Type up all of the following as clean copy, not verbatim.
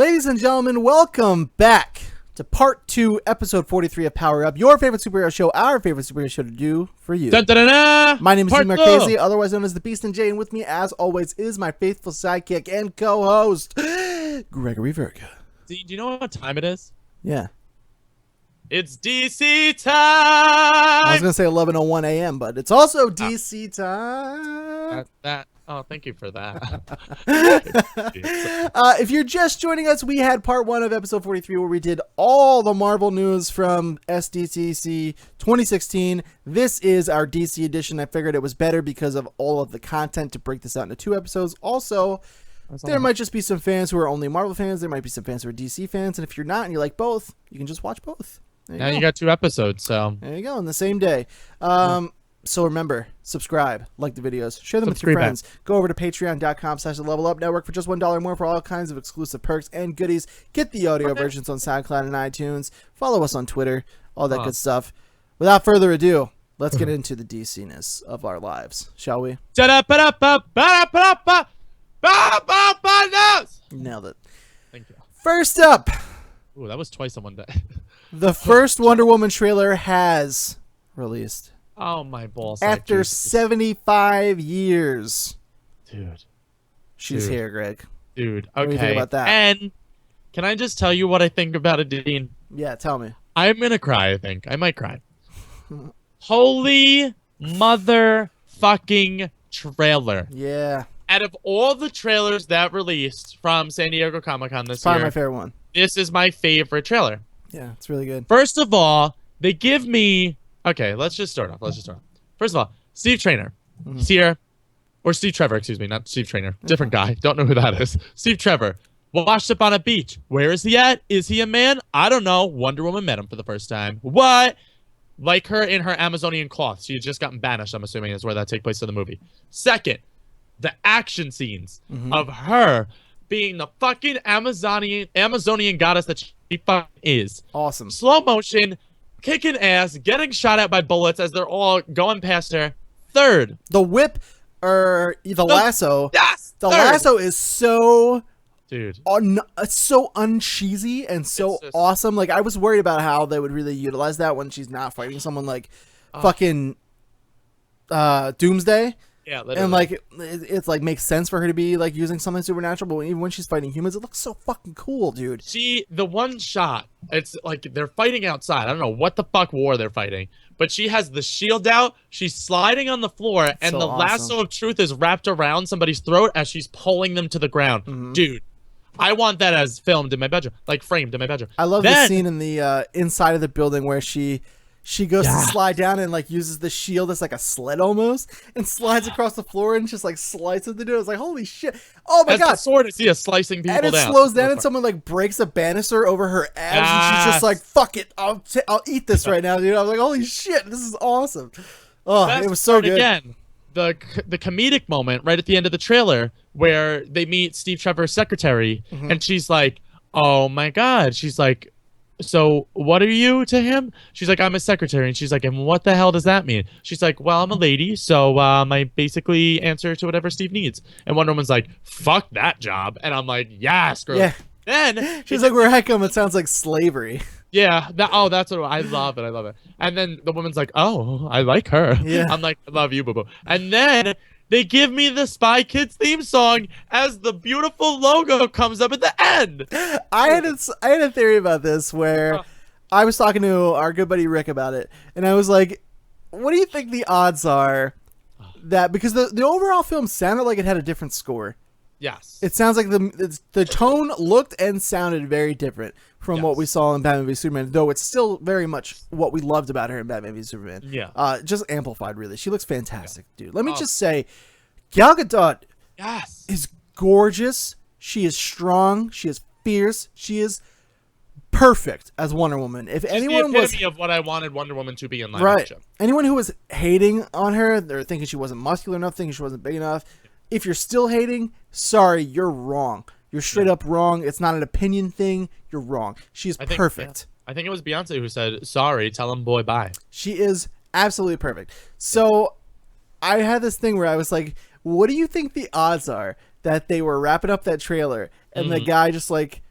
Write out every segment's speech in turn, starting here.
Ladies and gentlemen, welcome back to part 2, episode 43 of Power Up, your favorite superhero show, our favorite superhero show to do for you. Dun, dun, dun, dun. My name is Part Steve Marchese, otherwise known as the Beast and Jay, and with me, as always, is my faithful sidekick and co-host, Gregory Verga. Do you know what time it is? Yeah. It's DC time! I was going to say 11:01 a.m., but it's also DC time. Oh, thank you for that. If you're just joining us, we had part 1 of episode 43 where we did all the Marvel news from SDCC 2016. This is our DC edition. I figured it was better because of all of the content to break this out into 2 episodes. Also, there might just be some fans who are only Marvel fans. There might be some fans who are DC fans. And if you're not and you like both, you can just watch both. Now you got 2 episodes, so. There you go, on the same day. So remember, subscribe, like the videos, share them with your friends. Go over to patreon.com/levelupnetwork for just $1 more for all kinds of exclusive perks and goodies. Get the audio versions on SoundCloud and iTunes. Follow us on Twitter, all that good stuff. Without further ado, let's get into the DC-ness of our lives, shall we? Nailed it. Thank you. First up. Ooh, that was twice in one day. The first Wonder Woman trailer has released. Oh, my balls. After 75 years. Dude. She's here, Greg. Dude, okay. What do you think about that? And can I just tell you what I think about it, Dean? Yeah, tell me. I'm going to cry, I think. I might cry. Holy motherfucking trailer. Yeah. Out of all the trailers that released from San Diego Comic-Con this year, Probably my favorite one. This is my favorite trailer. Yeah, it's really good. First of all, they give me... Okay, let's just start off. First of all, Steve Trainer. He's here. Or Steve Trevor, excuse me, not Steve Trainer. Different guy. Don't know who that is. Steve Trevor. Washed up on a beach. Where is he at? Is he a man? I don't know. Wonder Woman met him for the first time. What? Like her in her Amazonian cloth. She had just gotten banished, I'm assuming, is where that takes place in the movie. Second, the action scenes of her being the fucking Amazonian goddess that she fucking is. Awesome. Slow motion, kicking ass, getting shot at by bullets as they're all going past her. Third, the whip, or the lasso. Yes. The lasso is so, dude, it's so uncheesy and so awesome. Like, I was worried about how they would really utilize that when she's not fighting someone like fucking Doomsday. Yeah, literally. And like it's like makes sense for her to be like using something supernatural, but even when she's fighting humans, it looks so fucking cool, dude. The one shot, it's like they're fighting outside. I don't know what the fuck war they're fighting, but she has the shield out. She's sliding on the floor, and the lasso of truth is wrapped around somebody's throat as she's pulling them to the ground. Dude, I want that as filmed in my bedroom, like framed in my bedroom. I love the scene in the inside of the building where she goes to slide down and like uses the shield as like a sled almost and slides across the floor and just like slices the dude. It's like, holy shit. Oh my god. The sword is slicing people down. And it slows down and someone like breaks a banister over her abs and she's just like, fuck it. I'll eat this right now, dude. I was like, holy shit, this is awesome. Oh, it was so good. Again, the comedic moment right at the end of the trailer where they meet Steve Trevor's secretary and she's like, oh my god. She's like, so what are you to him? She's like, I'm a secretary. And she's like, and what the hell does that mean? She's like, well, I'm a lady, so I basically answer to whatever Steve needs. And Wonder Woman's like, fuck that job. And I'm like, yes, girl. Yeah. Then she's like, where I come, it sounds like slavery. Yeah. That's what I love it. I love it. And then the woman's like, oh, I like her. Yeah. I'm like, I love you, boo-boo. And then they give me the Spy Kids theme song as the beautiful logo comes up at the end. I had a theory about this where I was talking to our good buddy Rick about it, and I was like, what do you think the odds are that, because the overall film sounded like it had a different score. Yes. It sounds like the tone looked and sounded very different from what we saw in Batman v Superman, though it's still very much what we loved about her in Batman v Superman. Yeah. Just amplified, really. She looks fantastic, dude. Let me just say, Gal Gadot is gorgeous. She is strong. She is fierce. She is perfect as Wonder Woman. If anyone was of what I wanted Wonder Woman to be in live right, action. Anyone who was hating on her, or thinking she wasn't muscular enough, thinking she wasn't big enough, if you're still hating, sorry, you're wrong. You're straight up wrong. It's not an opinion thing. You're wrong. She's perfect. I think it was Beyonce who said, sorry, tell him boy bye. She is absolutely perfect. So I had this thing where I was like, what do you think the odds are that they were wrapping up that trailer and the guy just like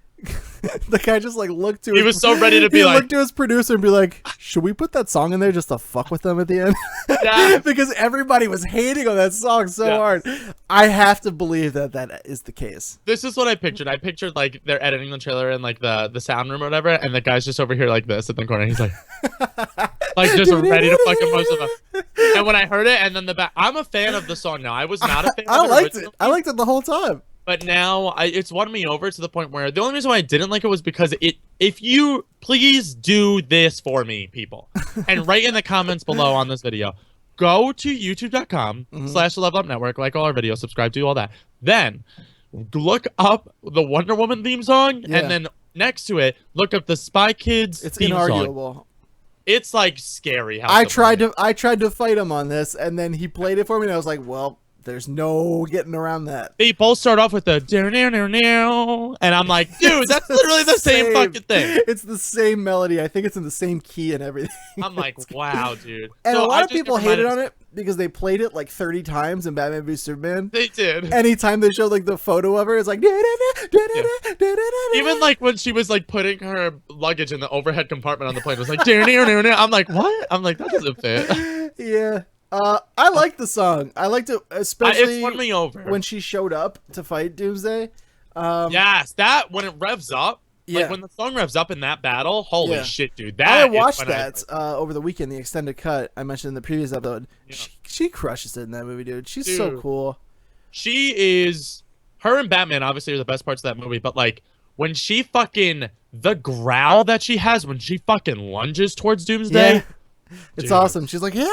The guy just like looked to. He was so ready to be like. He looked to his producer and be like, "Should we put that song in there just to fuck with them at the end?" Yeah. Because everybody was hating on that song so hard. I have to believe that that is the case. This is what I pictured. I pictured like they're editing the trailer in like the sound room or whatever, and the guy's just over here like this at the corner. He's like just ready to fucking most of them. And when I heard it, and then the back, I'm a fan of the song now. I was not a fan. I of liked it. I liked it the whole time. But now it's won me over to the point where the only reason why I didn't like it was because if you please do this for me, people, and write in the comments below on this video, go to youtube.com/levelupnetwork, like all our videos, subscribe to all that. Then look up the Wonder Woman theme song, and then next to it, look up the Spy Kids theme inarguable. song. It's like scary. I tried to fight him on this, and then he played it for me, and I was like, well. There's no getting around that. They both start off with the and I'm like, dude, that's literally the same fucking thing. It's the same melody. I think it's in the same key and everything. I'm like, wow, dude. And so a lot of people hated on it because they played it like 30 times in Batman v Superman. They did. Anytime they showed like the photo of her, it's like even like when she was like putting her luggage in the overhead compartment on the plane, it was like I'm like, what? I'm like, that doesn't fit. Yeah. I liked the song. I liked it, especially it won me over when she showed up to fight Doomsday. Yes, that when it revs up, like when the song revs up in that battle, holy shit, dude! That I watched that over the weekend, the extended cut I mentioned in the previous episode. Yeah. She crushes it in that movie, dude. She's so cool. She is. Her and Batman obviously are the best parts of that movie, but like when she the growl that she has when she fucking lunges towards Doomsday, it's awesome. She's like, yeah.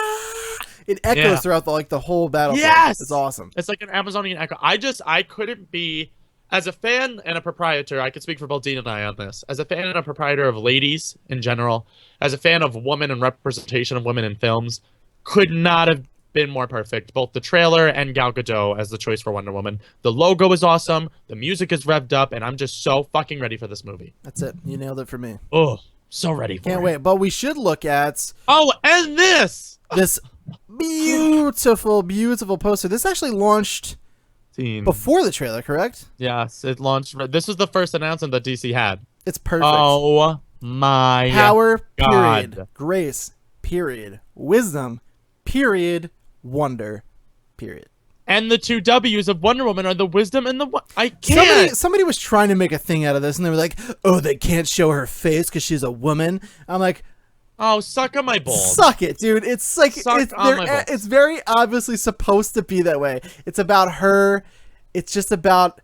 It echoes throughout the whole battle. Yes, it's awesome. It's like an Amazonian echo. I couldn't be, as a fan and a proprietor, I could speak for both Dean and I on this. As a fan and a proprietor of ladies in general, as a fan of women and representation of women in films, could not have been more perfect. Both the trailer and Gal Gadot as the choice for Wonder Woman. The logo is awesome. The music is revved up, and I'm just so fucking ready for this movie. That's it. You nailed it for me. Oh, so ready for it. Can't wait. But we should look at... Oh, and this beautiful poster. This actually launched before the trailer, correct? Yes, it launched. This was the first announcement that DC had. It's perfect. Oh my power, God. Period. Grace, period. Wisdom, period. Wonder, period. And the two W's of Wonder Woman are the wisdom and the... I can't. Somebody was trying to make a thing out of this, and they were like, oh, they can't show her face because she's a woman. I'm like... Oh, suck on my balls. Suck it, dude. It's like it's very obviously supposed to be that way. It's about her. It's just about.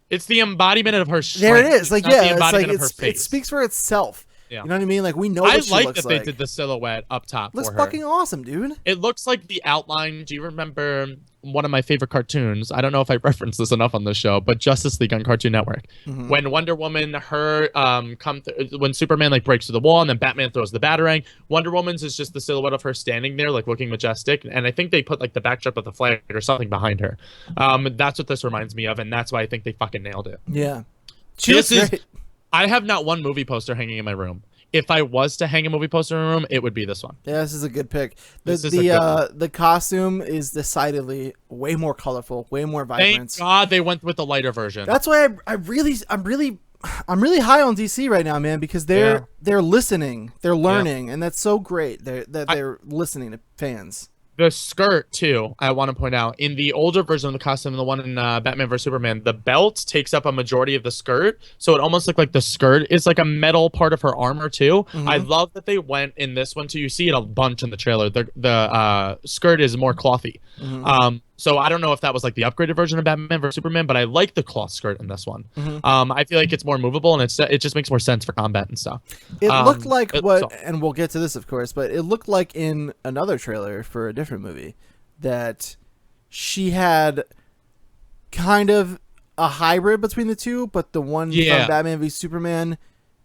It's the embodiment of her strength. There it is. Like it's like it speaks for itself. Yeah. You know what I mean? Like we know what she looks like. They did the silhouette up top. Looks for her. fucking awesome, dude. It looks like the outline. Do you remember one of my favorite cartoons? I don't know if I referenced this enough on the show, but Justice League on Cartoon Network. Mm-hmm. When Wonder Woman, when Superman like breaks through the wall and then Batman throws the Batarang, Wonder Woman's is just the silhouette of her standing there, like looking majestic. And I think they put like the backdrop of the flag or something behind her. That's what this reminds me of, and that's why I think they fucking nailed it. Yeah. I have not one movie poster hanging in my room. If I was to hang a movie poster in a room, it would be this one. Yeah, this is a good pick. The costume is decidedly way more colorful, way more vibrant. Thank God they went with the lighter version. That's why I'm really high on DC right now, man, because they're listening, they're learning, and that's so great. They're listening to fans. The skirt, too, I want to point out. In the older version of the costume, the one in Batman vs. Superman, the belt takes up a majority of the skirt. So it almost looked like the skirt is like a metal part of her armor, too. Mm-hmm. I love that they went in this one, too. You see it a bunch in the trailer. The skirt is more clothy. Mm-hmm. So I don't know if that was like the upgraded version of Batman vs. Superman, but I like the cloth skirt in this one. Mm-hmm. I feel like it's more movable, and it just makes more sense for combat and stuff. It looked like and we'll get to this, of course, but it looked like in another trailer for a different movie that she had kind of a hybrid between the two, but the one from Batman v Superman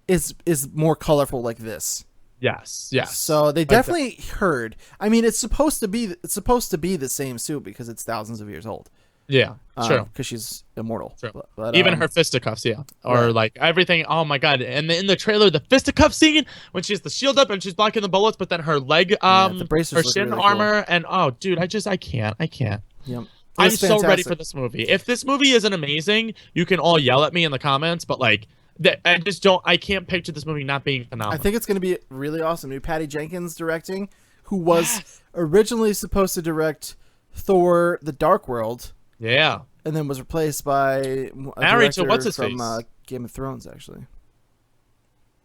is more colorful like this. Yes. So they definitely heard. I mean, it's supposed to be the same suit because it's thousands of years old. Yeah, true. Because she's immortal. True. But, even her fisticuffs, or like everything. Oh my God! And in the trailer, the fisticuff scene when she has the shield up and she's blocking the bullets, but then her leg, her shin really armor, cool. And oh, dude, I can't. Yep. I'm so ready for this movie. If this movie isn't amazing, you can all yell at me in the comments, but like, that I can't picture this movie not being phenomenal. I think it's going to be really awesome. New Patty Jenkins directing, who was originally supposed to direct Thor: The Dark World. Yeah. And then was replaced by a Married to director what's his from face? Game of Thrones, actually.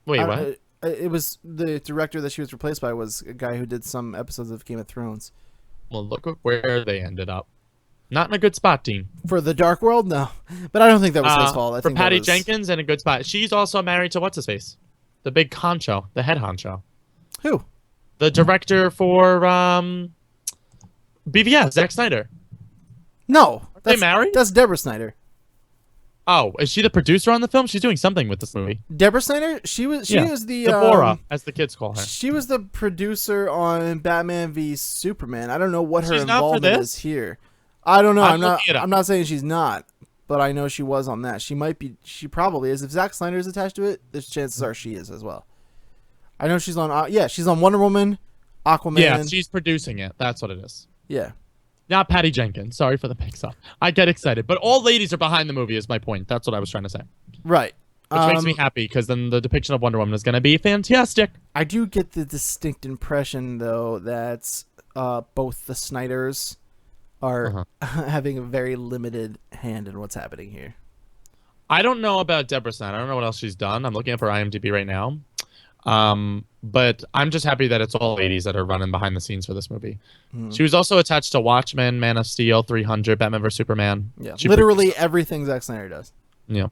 Wait, what? It was the director that she was replaced by was a guy who did some episodes of Game of Thrones. Well, look at where they ended up. Not in a good spot, Dean. For The Dark World, no. But I don't think that was his fault. I for think Patty that was... Jenkins, in a good spot. She's also married to what's his face? The big honcho, the head honcho. Who? The director for BVS, Zack Snyder. No. Are they married? That's Deborah Snyder. Oh, is she the producer on the film? She's doing something with this movie. Deborah Snyder? She was the Deborah, as the kids call her. She was the producer on Batman v Superman. I don't know what her She's not for involvement this? is here. I don't know. looking it up. I'm not saying she's not, but I know she was on that. She might be. She probably is. If Zack Snyder is attached to it, there's chances are she is as well. I know she's on. She's on Wonder Woman, Aquaman. Yeah, she's producing it. That's what it is. Yeah. Not Patty Jenkins. Sorry for the mix-up. I get excited, but all ladies are behind the movie. Is my point. That's what I was trying to say. Right. Which makes me happy because then the depiction of Wonder Woman is going to be fantastic. I do get the distinct impression though that both the Snyders are having a very limited hand in what's happening here. I don't know about Deborah Snyder. I don't know what else she's done. I'm looking up her IMDb right now. But I'm just happy that it's all ladies that are running behind the scenes for this movie. She was also attached to Watchmen, Man of Steel, 300, Batman vs Superman. Yeah, literally everything Zack Snyder does. Yeah,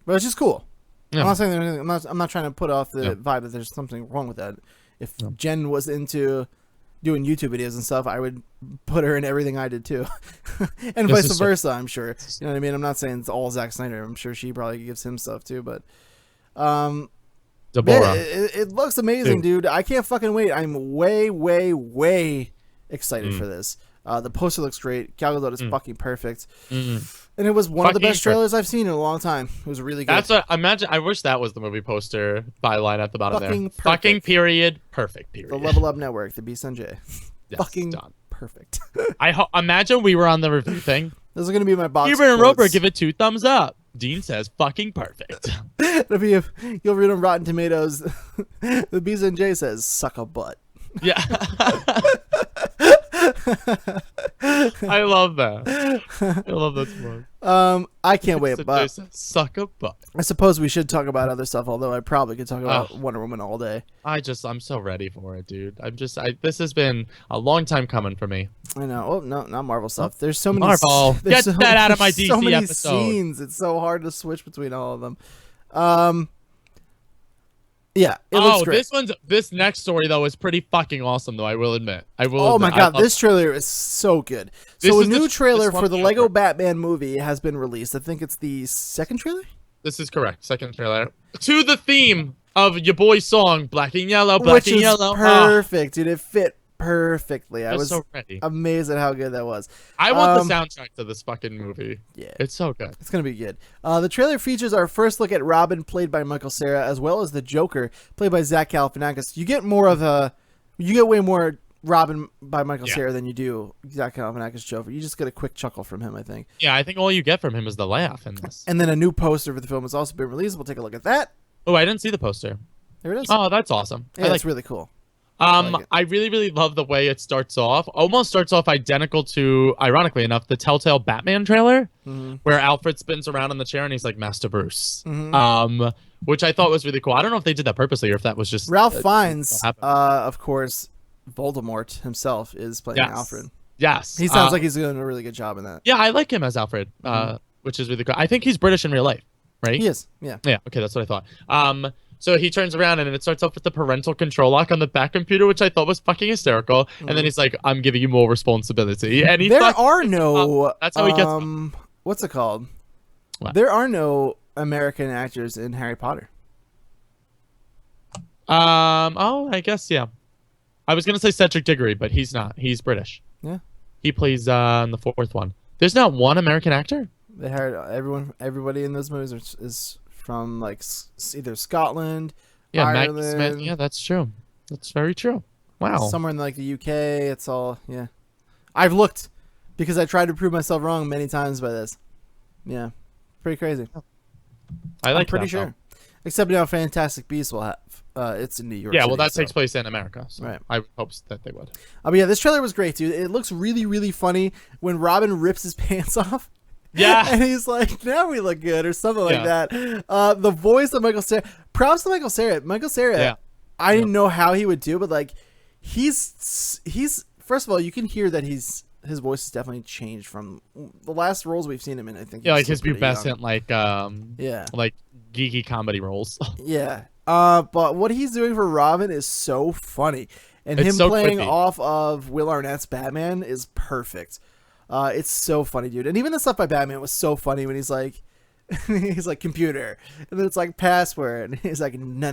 but it's just cool. Yeah. I'm not saying there's anything, I'm not trying to put off the vibe that there's something wrong with that. If Jen was into doing YouTube videos and stuff, I would put her in everything I did too, and vice versa. I'm sure. You know what I mean? I'm not saying it's all Zack Snyder. I'm sure she probably gives him stuff too, but Deborah. It looks amazing, dude. I can't fucking wait. I'm way, way, way excited for this. The poster looks great. Gal Gadot is fucking perfect. And it was one of the best trailers I've seen in a long time. It was really good. That's what imagine. I wish that was the movie poster byline at the bottom Fucking there. perfect. Fucking period. Perfect period. The Level Up Network, the B Sanjay. Yes, Fucking done. perfect. Imagine we were on the review thing. This is gonna be my box. Huber and Roper give it 2 thumbs up. Dean says fucking perfect. It'll be you'll read on Rotten Tomatoes. The B Sanjay says suck a butt. Yeah. I love that. I love that smoke. I can't wait, but suck a butt. I suppose we should talk about other stuff, although I probably could talk about Wonder Woman all day. I'm so ready for it, dude. This has been a long time coming for me. I know. Oh, no, not Marvel stuff. There's so many Marvel. Get that out of my DC so many episode. Scenes. It's so hard to switch between all of them. Yeah, it looks great. This next story though is pretty fucking awesome though, I will admit. Oh my god, this trailer is so good. So a new trailer for the Lego Batman movie has been released. I think it's the second trailer? This is correct. Second trailer. To the theme of your boy's song, Black and Yellow, Black and Yellow. Perfect, dude. It fit perfectly. I was so ready. Amazed at how good that was. I want the soundtrack to this fucking movie. Yeah. It's so good. It's going to be good. The trailer features our first look at Robin, played by Michael Cera, as well as the Joker, played by Zach Galifianakis. You get way more Robin by Michael Cera than you do Zach Galifianakis Joker. You just get a quick chuckle from him, I think. Yeah, I think all you get from him is the laugh in this. And then a new poster for the film has also been released. We'll take a look at that. Oh, I didn't see the poster. There it is. Oh, that's awesome. Yeah, it's really cool. I really, really love the way it starts off. Almost starts off identical to, ironically enough, the Telltale Batman trailer, where Alfred spins around in the chair and he's like Master Bruce. Which I thought was really cool. I don't know if they did that purposely or if that was just Ralph Fiennes, of course, Voldemort himself is playing Alfred. Yes, he sounds like he's doing a really good job in that. Yeah, I like him as Alfred, which is really cool. I think he's British in real life, right? He is. Yeah. Yeah. Okay, that's what I thought. So he turns around and it starts off with the parental control lock on the back computer, which I thought was fucking hysterical. And then he's like, "I'm giving you more responsibility." And there are no. That's how he gets. What's it called? What? There are no American actors in Harry Potter. Oh, I guess yeah. I was gonna say Cedric Diggory, but he's not. He's British. Yeah. He plays in the 4th one. There's not one American actor. They hired everybody in those movies is from like either Scotland, Ireland. Maggie Smith. Yeah, that's true. That's very true. Wow. Somewhere in like the UK. It's all I've looked because I tried to prove myself wrong many times by this. Yeah, pretty crazy. I like I'm pretty that, sure. Except now Fantastic Beasts will have. It's in New York. Yeah, City, well, that so. takes place in America. So Right. I hope that they would. But yeah, this trailer was great, dude. It looks really, really funny when Robin rips his pants off. Yeah. And he's like, now we look good, or something like that. The voice of Michael Cera. Props to Michael Cera. Michael Cera, I didn't know how he would do, but like, he's first of all, you can hear that his voice has definitely changed from the last roles we've seen him in. I think. Yeah, like his pubescent, like like geeky comedy roles. Yeah. But what he's doing for Robin is so funny, and It's him so playing quippy. off of Will Arnett's Batman is perfect. It's so funny, dude. And even the stuff by Batman was so funny when he's like computer, and then it's like password, and he's like no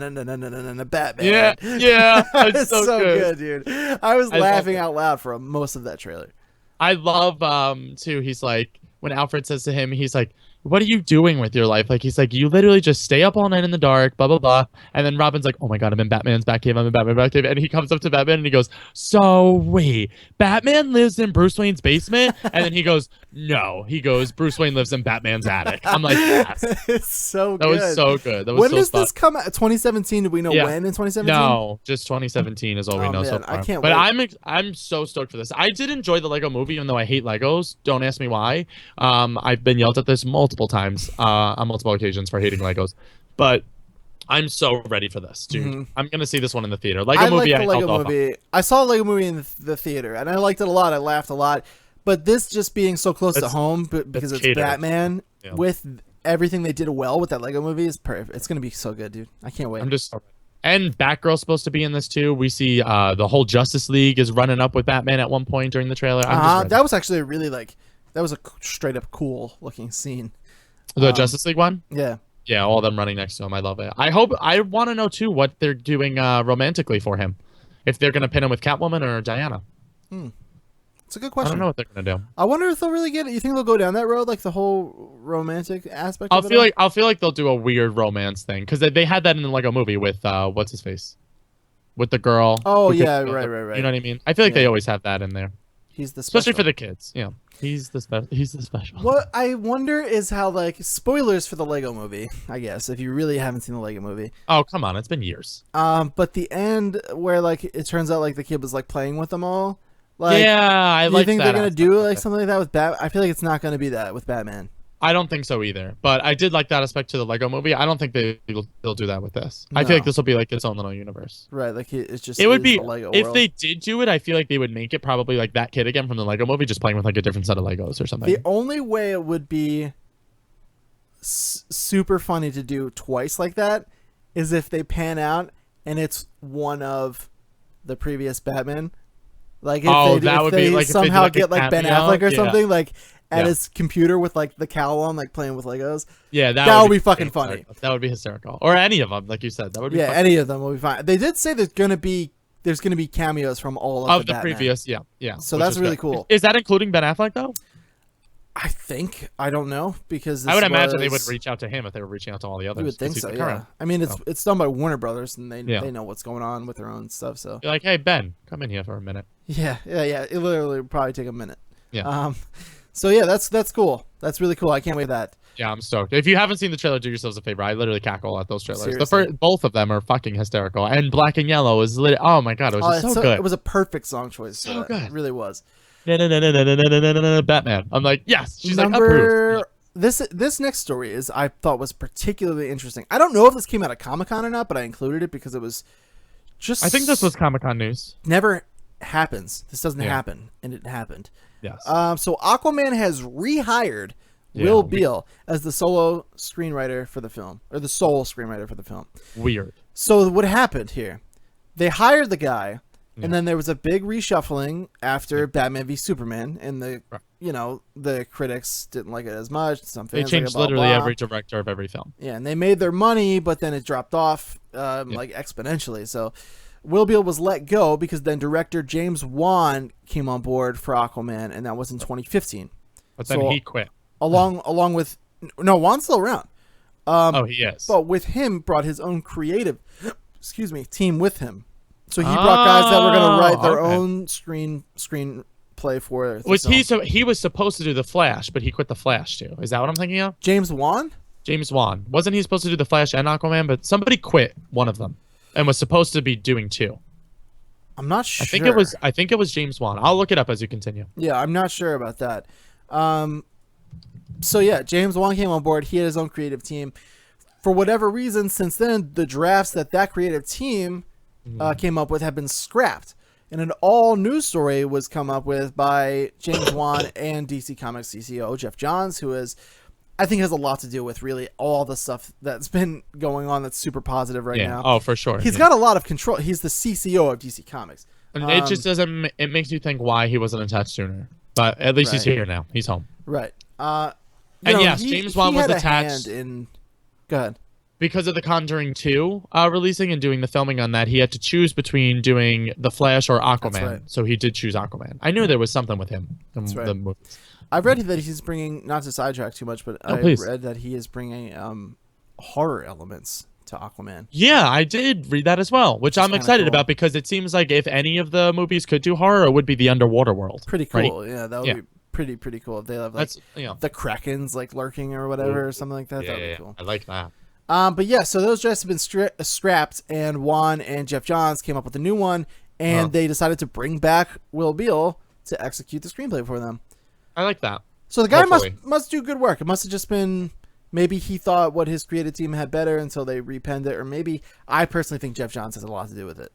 Batman. Yeah, It's it's so good, dude. I was laughing out loud for most of that trailer. I love too. He's like, when Alfred says to him, he's like, "What are you doing with your life?" Like, he's like, "You literally just stay up all night in the dark, blah blah blah." And then Robin's like, "Oh my god, I'm in Batman's Batcave. I'm in Batman's Batcave." And he comes up to Batman and he goes, "So wait, Batman lives in Bruce Wayne's basement?" And then he goes, "No." He goes, "Bruce Wayne lives in Batman's attic." I'm like, yes. It's so That good. was so good. That was When so does fun. this come out? 2017? Do we know Yeah. when in 2017? No, just 2017 is all we Oh, know so man, far. I can't but wait. I'm so stoked for this. I did enjoy the Lego Movie, even though I hate Legos. Don't ask me why. I've been yelled at this multiple times on multiple occasions for hating Legos, but I'm so ready for this, dude. I'm gonna see this one in the theater. Lego I Movie. liked the I held Lego off on. movie. I saw the Lego movie in the theater, and I liked it a lot. I laughed a lot. But this just being so close to home, because it's catered. Batman, Yeah. with everything they did well with that Lego movie, is perfect. It's gonna be so good, dude. I can't wait. I'm just. And Batgirl's supposed to be in this too. We see the whole Justice League is running up with Batman at one point during the trailer. I'm just ready. That was actually a really that was a straight up cool looking scene. The Justice League one. Yeah. Yeah, all of them running next to him. I love it. I want to know too what they're doing romantically for him. If they're gonna pin him with Catwoman or Diana. It's a good I question. don't know what they're gonna do. I wonder if they'll really get it. You think they'll go down that road, like the whole romantic aspect? I'll of it feel all? like I'll feel like they'll do a weird romance thing because they had that in the Lego Movie with what's his face, with the girl. Oh who could- yeah, right. You know what I mean? I feel like Yeah. they always have that in there, He's the special. especially for the kids. Yeah, he's the special. What I wonder is how, like, spoilers for the Lego movie, I guess, if you really haven't seen the Lego movie. Oh come on, it's been years. But the end where, like, it turns out like the kid was like playing with them all. Like, Yeah, I do you like think that they're gonna aspect do of like it. something like that with Bat? I feel like it's not gonna be that with Batman. I don't think so either. But I did like that aspect to the Lego Movie. I don't think they'll do that with this. I feel like No. this will be like its own little universe. Right, like it's just It would is be the Lego if world. they did do it. I feel like they would make it probably like that kid again from the Lego Movie, just playing with like a different set of Legos or something. The only way it would be super funny to do twice like that is if they pan out and it's one of the previous Batman. Like if Oh, they, that if would they be like if they somehow did, like, a get like Ben cameo. Affleck or Yeah. something like at Yeah. his computer with like the cowl on, like playing with Legos. Yeah, That would be fucking funny. hysterical. That would be hysterical. Or any of them, like you said. That would be Yeah, fucking- any of them will be fine. They did say there's gonna be cameos from all of of the Batman. previous. Yeah. So which that's is really good. cool. Is that including Ben Affleck though? I don't know because I would imagine they would was- reach out to him if they were reaching out to all the others. You would 'cause think he's so, the yeah. current. I mean, So. it's done by Warner Brothers, and they Yeah. they know what's going on with their own stuff. So You're like, hey Ben, come in here for a minute. yeah. It literally would probably take a minute. Yeah. So yeah, that's cool. That's really cool. I can't wait for that. Yeah, I'm stoked. If you haven't seen the trailer, do yourselves a favor. I literally cackle at those trailers. The Seriously. first, both of them are fucking hysterical. And Black and Yellow is oh my god, it was just so good. It was a perfect song choice. So good. It really was. Batman. I'm like, yes. She's like, Number approved. this next story is I thought was particularly interesting. I don't know if this came out of Comic-Con or not, but I included it because it was just. I think this was Comic-Con news. never happens. This doesn't Yeah. happen, and it happened. Yes. So Aquaman has rehired Yeah, Will Beall as the solo screenwriter for the film, or the sole screenwriter for the film. Weird. So what happened here? They hired the guy, and then there was a big reshuffling after Batman v Superman, and the critics didn't like it as much. Some They fans changed like it, blah, literally blah. every director of every film. Yeah, and they made their money, but then it dropped off like exponentially. So Will Beall was let go because then director James Wan came on board for Aquaman, and that was in 2015. But then So- he quit. Along with Wan's still around. Oh, he is. But with him brought his own creative team with him. So he brought guys that were going to write their okay. own screenplay for the Was film. he was supposed to do the Flash, but he quit the Flash too. Is that what I'm thinking of? James Wan? James Wan. Wasn't he supposed to do the Flash and Aquaman? But somebody quit one of them and was supposed to be doing two. I'm not sure. I think it was James Wan. I'll look it up as you continue. Yeah, I'm not sure about that. So yeah, James Wan came on board. He had his own creative team. For whatever reason, since then, the drafts that creative team came up with have been scrapped. And an all-new story was come up with by James Wan and DC Comics CCO Jeff Johns, who I think has a lot to do with really all the stuff that's been going on that's super positive right now. Oh, for sure. He's got a lot of control. He's the CCO of DC Comics. And it just doesn't. It makes you think why he wasn't attached sooner. But at least he's here now. He's home. Right. Yes, James Wan was attached. Go ahead. Because of The Conjuring 2 releasing and doing the filming on that, he had to choose between doing The Flash or Aquaman. That's right. So he did choose Aquaman. I knew there was something with him in the movies. I've read that he's bringing, not to sidetrack too much, but I've read that he is bringing horror elements to Aquaman. Yeah, I did read that as well, which I'm excited about because it seems like if any of the movies could do horror, it would be the underwater world. Pretty cool. Right? Yeah, that would be pretty cool. If they have like the Krakens like lurking or whatever or something like that. That would be cool. I like that. But yeah, so those drafts have been scrapped, and Juan and Jeff Johns came up with a new one, and they decided to bring back Will Beal to execute the screenplay for them. I like that. So the guy must do good work. It must have just been maybe he thought what his creative team had better until they repenned it, or maybe I personally think Jeff Johns has a lot to do with it.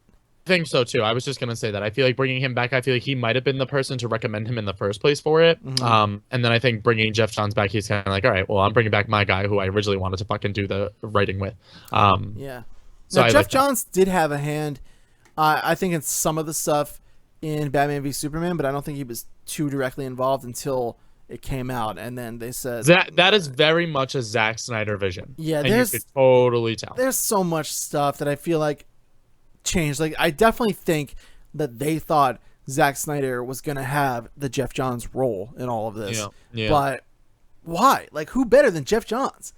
I think so too. I was just gonna say that. I feel like bringing him back. I feel like he might have been the person to recommend him in the first place for it. And then I think bringing Jeff Johns back, he's kind of like, all right, well, I'm bringing back my guy who I originally wanted to fucking do the writing with. Yeah. So now, Jeff Johns did have a hand, I think, in some of the stuff in Batman v Superman, but I don't think he was too directly involved until it came out, and then they said that is very much a Zack Snyder vision. Yeah, and you could totally tell. There's so much stuff that I feel like changed. Like, I definitely think that they thought Zack Snyder was gonna have the Jeff Johns role in all of this. Yeah. But why? Like, who better than Jeff Johns,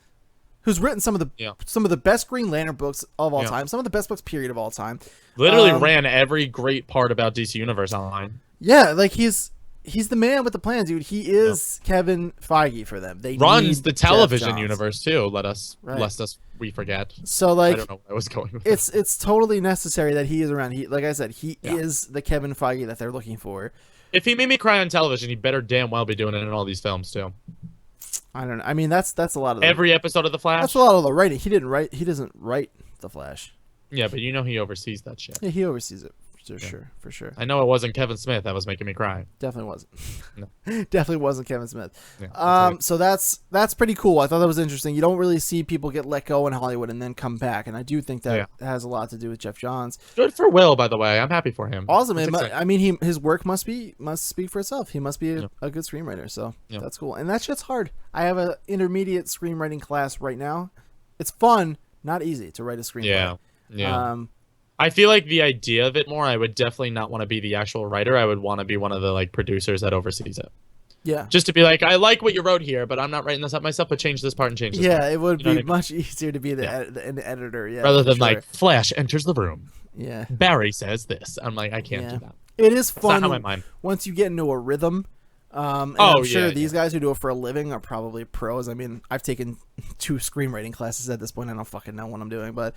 who's written some of the best Green Lantern books of all time, some of the best books period of all time. Literally ran every great part about DC Universe online. Yeah, like he's the man with the plan, dude. He is Kevin Feige for them. They runs the television universe too. Lest we forget. So like, I don't know where I was going with it's totally necessary that he is around. He, like I said, he is the Kevin Feige that they're looking for. If he made me cry on television, he better damn well be doing it in all these films too. I don't know. I mean, that's a lot of every episode of The Flash. That's a lot of the writing. He doesn't write The Flash. Yeah, but he oversees that shit. Yeah, he oversees it. For sure. I know it wasn't Kevin Smith that was making me cry. Definitely wasn't. No. Definitely wasn't Kevin Smith. Yeah, so that's pretty cool. I thought that was interesting. You don't really see people get let go in Hollywood and then come back, and I do think that has a lot to do with Jeff Johns. Good for Will, by the way. I'm happy for him. Awesome. I mean, his work must speak for itself. He must be a good screenwriter. So that's cool. And that shit's hard. I have an intermediate screenwriting class right now. It's fun, not easy to write a screenplay. Yeah. I feel like the idea of it more, I would definitely not want to be the actual writer. I would want to be one of the like producers that oversees it. Yeah. Just to be like, I like what you wrote here, but I'm not writing this up myself, but change this part and change this part. It would be much easier to be the editor. Yeah. Rather than like, Flash enters the room. Yeah. Barry says this. I'm like, I can't do that. It is fun not how my mind. Once you get into a rhythm. And I'm sure these guys who do it for a living are probably pros. I mean, I've taken 2 screenwriting classes at this point. I don't fucking know what I'm doing, but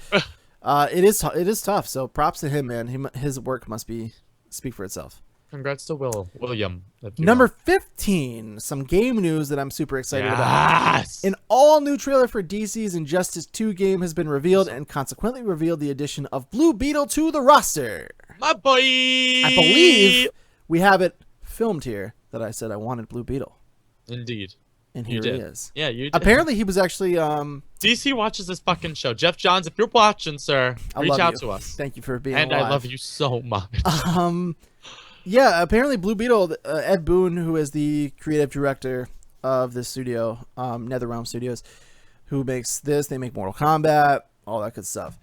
it is tough. So props to him, man. His work must speak for itself. Congrats to William. Number 15, some game news that I'm super excited about. An all-new trailer for DC's Injustice 2 game has been revealed, and consequently revealed the addition of Blue Beetle to the roster. My boy! I believe we have it filmed here that I said I wanted Blue Beetle. Indeed. And here he is. Yeah, you did. Apparently he was actually DC watches this fucking show. Jeff Johns, if you're watching, sir, reach out to us. Thank you for being alive. alive. I love you so much. Yeah, apparently Blue Beetle, Ed Boon, who is the creative director of this studio, NetherRealm Studios, who makes this, they make Mortal Kombat, all that good stuff,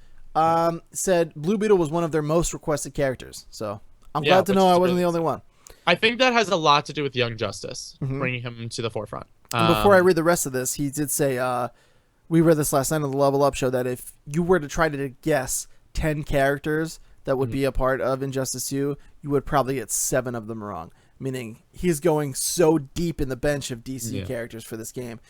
said Blue Beetle was one of their most requested characters. So I'm glad to know I wasn't the only one. I think that has a lot to do with Young Justice, bringing him to the forefront. And before I read the rest of this, he did say, we read this last night on the Level Up show, that if you were to try to guess 10 characters that would be a part of Injustice 2, you would probably get 7 of them wrong. Meaning he's going so deep in the bench of DC characters for this game.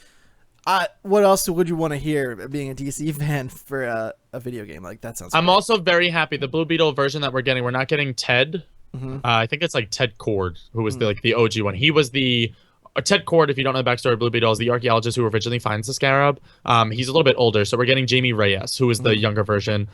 What else would you want to hear being a DC fan for a video game? Like, that sounds I'm great. also very happy. The Blue Beetle version that we're getting, we're not getting Ted. Mhm. I think it's like Ted Cord, who was the OG one. He was Ted Cord, if you don't know the backstory of Blue Beetle, is the archaeologist who originally finds the scarab. He's a little bit older, so we're getting Jamie Reyes, who is the younger version.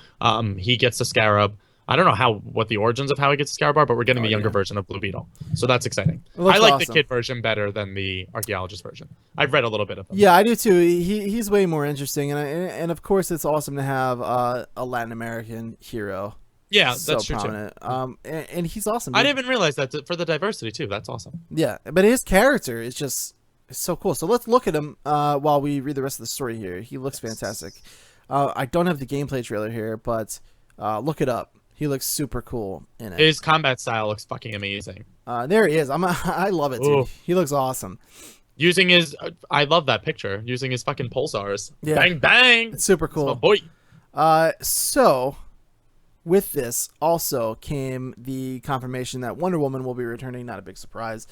He gets the scarab. I don't know what the origins of how he gets the scarab are, but we're getting the younger version of Blue Beetle. So that's exciting. I like the kid version better than the archaeologist version. I've read a little bit of them. Yeah, I do too. He's way more interesting, and of course it's awesome to have a Latin American hero. Yeah, so that's true prominent. too. And he's awesome. I didn't even realize that for the diversity too. That's awesome. Yeah, but his character is just so cool. So let's look at him while we read the rest of the story here. He looks fantastic. I don't have the gameplay trailer here, but look it up. He looks super cool in it. His combat style looks fucking amazing. There he is. I love it, dude. Ooh. He looks awesome. Using his, I love that picture. Using his fucking pulsars. Yeah. Bang bang. It's super cool. Oh boy. So with this also came the confirmation that Wonder Woman will be returning. Not a big surprise.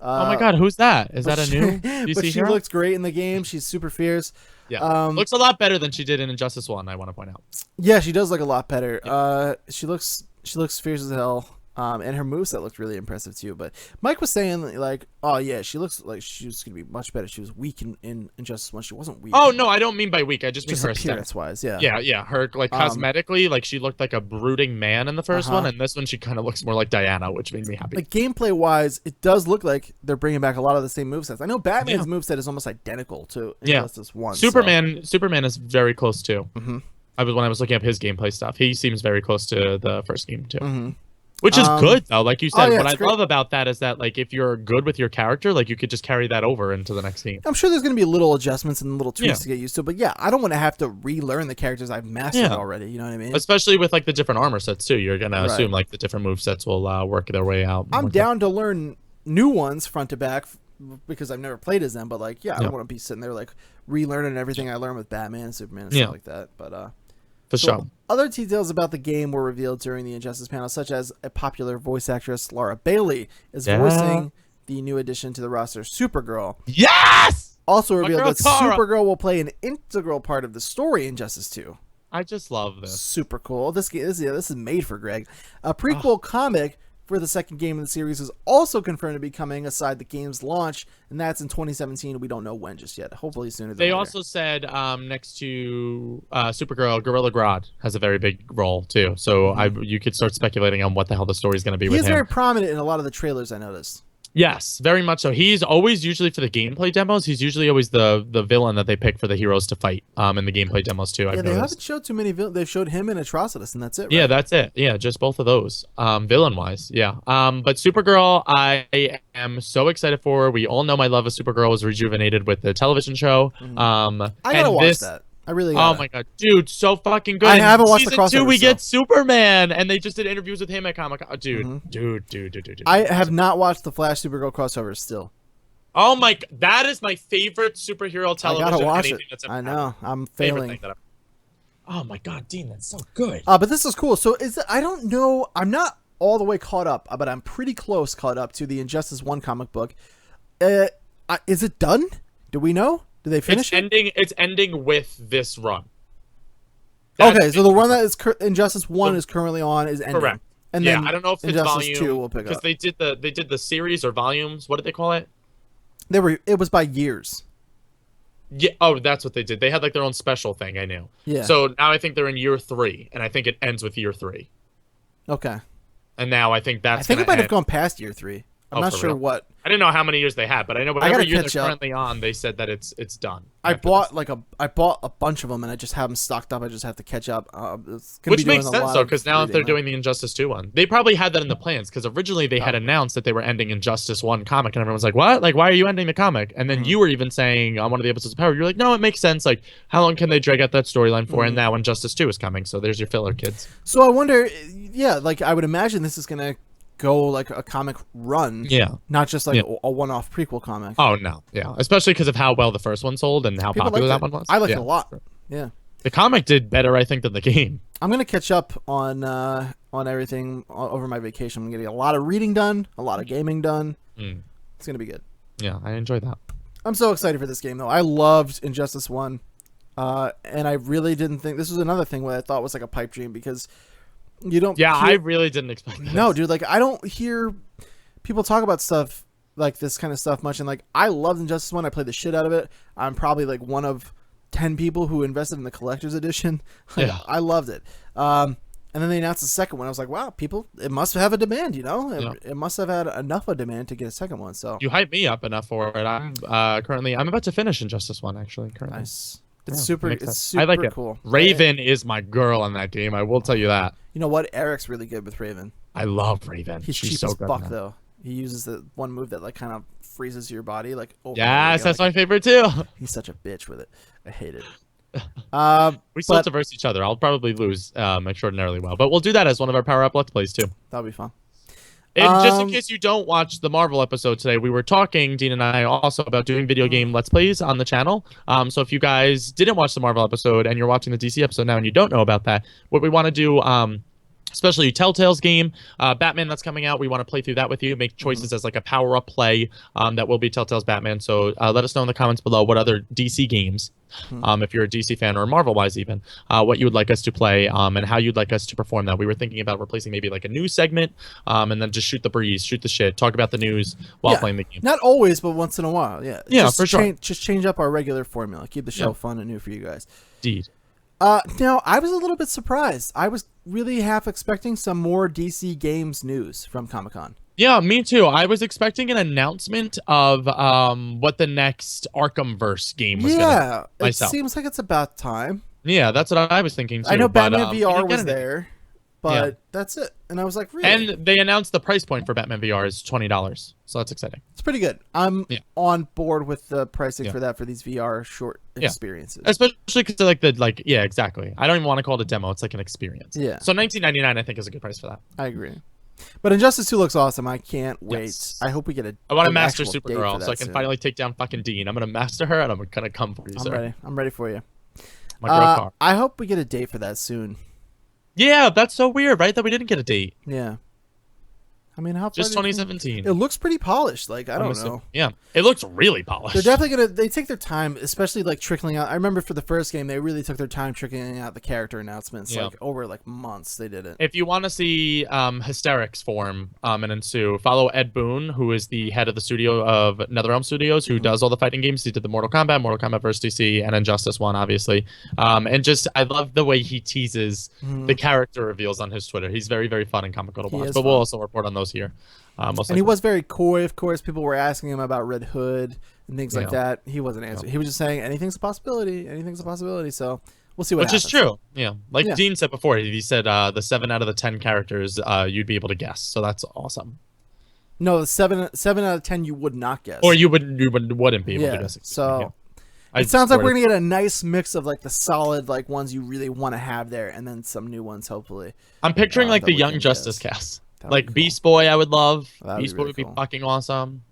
Oh my God, who's that? Is that a new DC But she hero? looks great in the game. She's super fierce. Yeah, looks a lot better than she did in Injustice 1, I want to point out. Yeah, she does look a lot better. She looks fierce as hell. And her moveset looked really impressive too. But Mike was saying like, oh yeah, she looks like she was gonna be much better. She was weak in Injustice 1. She wasn't weak. Oh no, I don't mean by weak. I just mean Just her appearance wise, yeah. Yeah. Her like cosmetically, like she looked like a brooding man in the first one, and this one she kind of looks more like Diana, which made me happy. Like gameplay wise, it does look like they're bringing back a lot of the same movesets. I know Batman's moveset is almost identical to Injustice 1. Superman is very close too. When I was looking up his gameplay stuff, he seems very close to the first game too. Which is good though, like you said. What I love about that is that like if you're good with your character, like you could just carry that over into the next game. I'm sure there's gonna be little adjustments and little tweaks to get used to, but yeah, I don't want to have to relearn the characters I've mastered already. You know what I mean? Especially with like the different armor sets too. You're gonna assume like the different move sets will work their way out. I'm down to learn new ones front to back because I've never played as them, but like I don't want to be sitting there like relearning everything I learned with Batman and Superman and stuff like that. But for sure. Other details about the game were revealed during the Injustice panel, such as a popular voice actress, Laura Bailey, is voicing the new addition to the roster, Supergirl. Yes! Also revealed that Supergirl will play an integral part of the story in Injustice 2. I just love this. Super cool. This is made for Greg. A prequel comic for the second game in the series is also confirmed to be coming aside the game's launch, and that's in 2017. We don't know when just yet. Hopefully sooner than later. They also said next to Supergirl, Gorilla Grodd has a very big role too. So you could start speculating on what the hell the story is going to be with him. He's very prominent in a lot of the trailers, I noticed. Yes, very much so. He's always usually for the gameplay demos. He's usually always the villain that they pick for the heroes to fight in the gameplay demos too. Yeah, they haven't showed too many villains. They've showed him in Atrocitus, and that's it. Right? Yeah, that's it. Yeah, just both of those. Villain wise, yeah. But Supergirl, I am so excited for. We all know my love of Supergirl was rejuvenated with the television show. I gotta watch that. I really gotta. Oh my god, dude, so fucking good. I haven't watched the crossover. Season 2, we get Superman, and they just did interviews with him at Comic-Con. Dude. I have not watched the Flash Supergirl crossover still. Oh my, that is my favorite superhero television. I gotta watch it. I know, I'm failing. Oh my god, Dean, that's so good. But this is cool. So I don't know. I'm not all the way caught up, but I'm pretty close caught up to the Injustice 1 comic book. Is it done? Do we know? Did they finish it? It's ending with this run. Okay, so the run that is Injustice 1 is currently on is ending. Correct. And then I don't know if it's Injustice volume 2 will pick up. Because they did the series or volumes. What did they call it? It was by years. Yeah. Oh, that's what they did. They had like their own special thing. I knew. Yeah. So now I think they're in year 3, and I think it ends with year 3. Okay. And now I think that's. I think it might have gone past year 3. I'm not sure what. I didn't know how many years they had, but I know whatever year they're currently on, they said that it's done. I bought a bunch of them, and I just have them stocked up. I just have to catch up. Which makes sense though, because now if they're doing the Injustice 2 one, they probably had that in the plans. Because originally they had announced that they were ending Injustice 1 comic, and everyone's like, "What? Like, why are you ending the comic?" And then you were even saying on one of the episodes of Power, you're like, "No, it makes sense. Like, how long can they drag out that storyline for?" And now Injustice 2 is coming, so there's your filler, kids. So I wonder, like I would imagine this is gonna go like a comic run, not just like a one-off prequel comic. Oh no, especially because of how well the first one sold and how popular that one was. I liked it a lot. Yeah, the comic did better, I think, than the game. I'm gonna catch up on everything over my vacation. I'm gonna get a lot of reading done, a lot of gaming done. It's gonna be good. Yeah, I enjoy that. I'm so excited for this game, though. I loved Injustice 1. And I really didn't think... This was another thing what I thought was like a pipe dream because you don't... Yeah, I really didn't expect this. No, dude. Like, I don't hear people talk about stuff like this kind of stuff much. And, like, I loved Injustice 1. I played the shit out of it. I'm probably, like, one of 10 people who invested in the collector's edition. Yeah. I loved it. And then they announced the second one. I was like, wow, people, it must have a demand, you know? It must have had enough of a demand to get a second one. So you hyped me up enough for it. I'm about to finish Injustice 1, actually, currently. Nice. Yeah, It's super I like it. cool. Raven is my girl in that game. I will tell you that. You know what? Eric's really good with Raven. I love Raven. He's She's cheap so as good fuck, now. though. He uses the one move that, like, kind of freezes your body. Like, over and over Yes, again. that's Like, my favorite, too. he's such a bitch with it. I hate it. We still have to verse each other. I'll probably lose extraordinarily well, but we'll do that as one of our Power Up Let's Plays too. That'll be fun. And just in case you don't watch the Marvel episode today, we were talking, Dean and I, also about doing video game Let's Plays on the channel. So if you guys didn't watch the Marvel episode and you're watching the DC episode now and you don't know about that, what we want to do, especially Telltale's game, Batman that's coming out, we want to play through that with you, make choices as like a power-up play that will be Telltale's Batman. So let us know in the comments below what other DC games, if you're a DC fan or Marvel-wise even, what you would like us to play and how you'd like us to perform that. We were thinking about replacing maybe like a news segment and then just shoot the breeze, shoot the shit, talk about the news while playing the game. Not always, but once in a while. Yeah. Yeah, for sure. Just change up our regular formula. Keep the show fun and new for you guys. Indeed. Now, I was a little bit surprised. I was really half expecting some more DC Games news from Comic-Con. Yeah, me too. I was expecting an announcement of what the next Arkhamverse game was going to be. It seems like it's about time. Yeah, that's what I was thinking too. I know but, Batman VR was it. there, but that's it. And I was like, really? And they announced the price point for Batman VR is $20, so that's exciting. It's pretty good. I'm on board with the pricing for that for these VR short experiences. Especially because exactly. I don't even want to call it a demo. It's like an experience. Yeah. So $19.99 I think is a good price for that. I agree. But Injustice 2 looks awesome. I can't wait. Yes. I hope we get I want to master actual date Supergirl for so I can soon. finally take down fucking Dean. I'm going to master her and I'm going to come for you, sir. Ready. I'm ready for you. My girl car. I hope we get a date for that soon. Yeah, that's so weird, right? That we didn't get a date. Yeah. I mean, how just 2017. It looks pretty polished. Like, I don't know. Yeah, it looks really polished. They're definitely they take their time, especially like trickling out. I remember for the first game, they really took their time trickling out the character announcements. Like over like months, they did it. If you want to see hysterics form and ensue, follow Ed Boon, who is the head of the studio of NetherRealm Studios, who does all the fighting games. He did the Mortal Kombat vs. DC, and Injustice 1, obviously. And just, I love the way he teases the character reveals on his Twitter. He's very, very fun and comical to watch. But we'll also report on those here. And he was very coy, of course. People were asking him about Red Hood and things like that. He wasn't answering. He was just saying, anything's a possibility. Anything's a possibility. So we'll see what happens. Which is true. Yeah. Like Dean said before, he said the 7 out of the 10 characters you'd be able to guess. So that's awesome. No, the 7 out of 10 you would not guess. Or you wouldn't be able to guess. So it sounds like we're going to get a nice mix of like the solid like ones you really want to have there and then some new ones, hopefully. I'm picturing like the Young Justice cast. Like cool. Beast Boy, I would love. Beast Boy would be fucking awesome.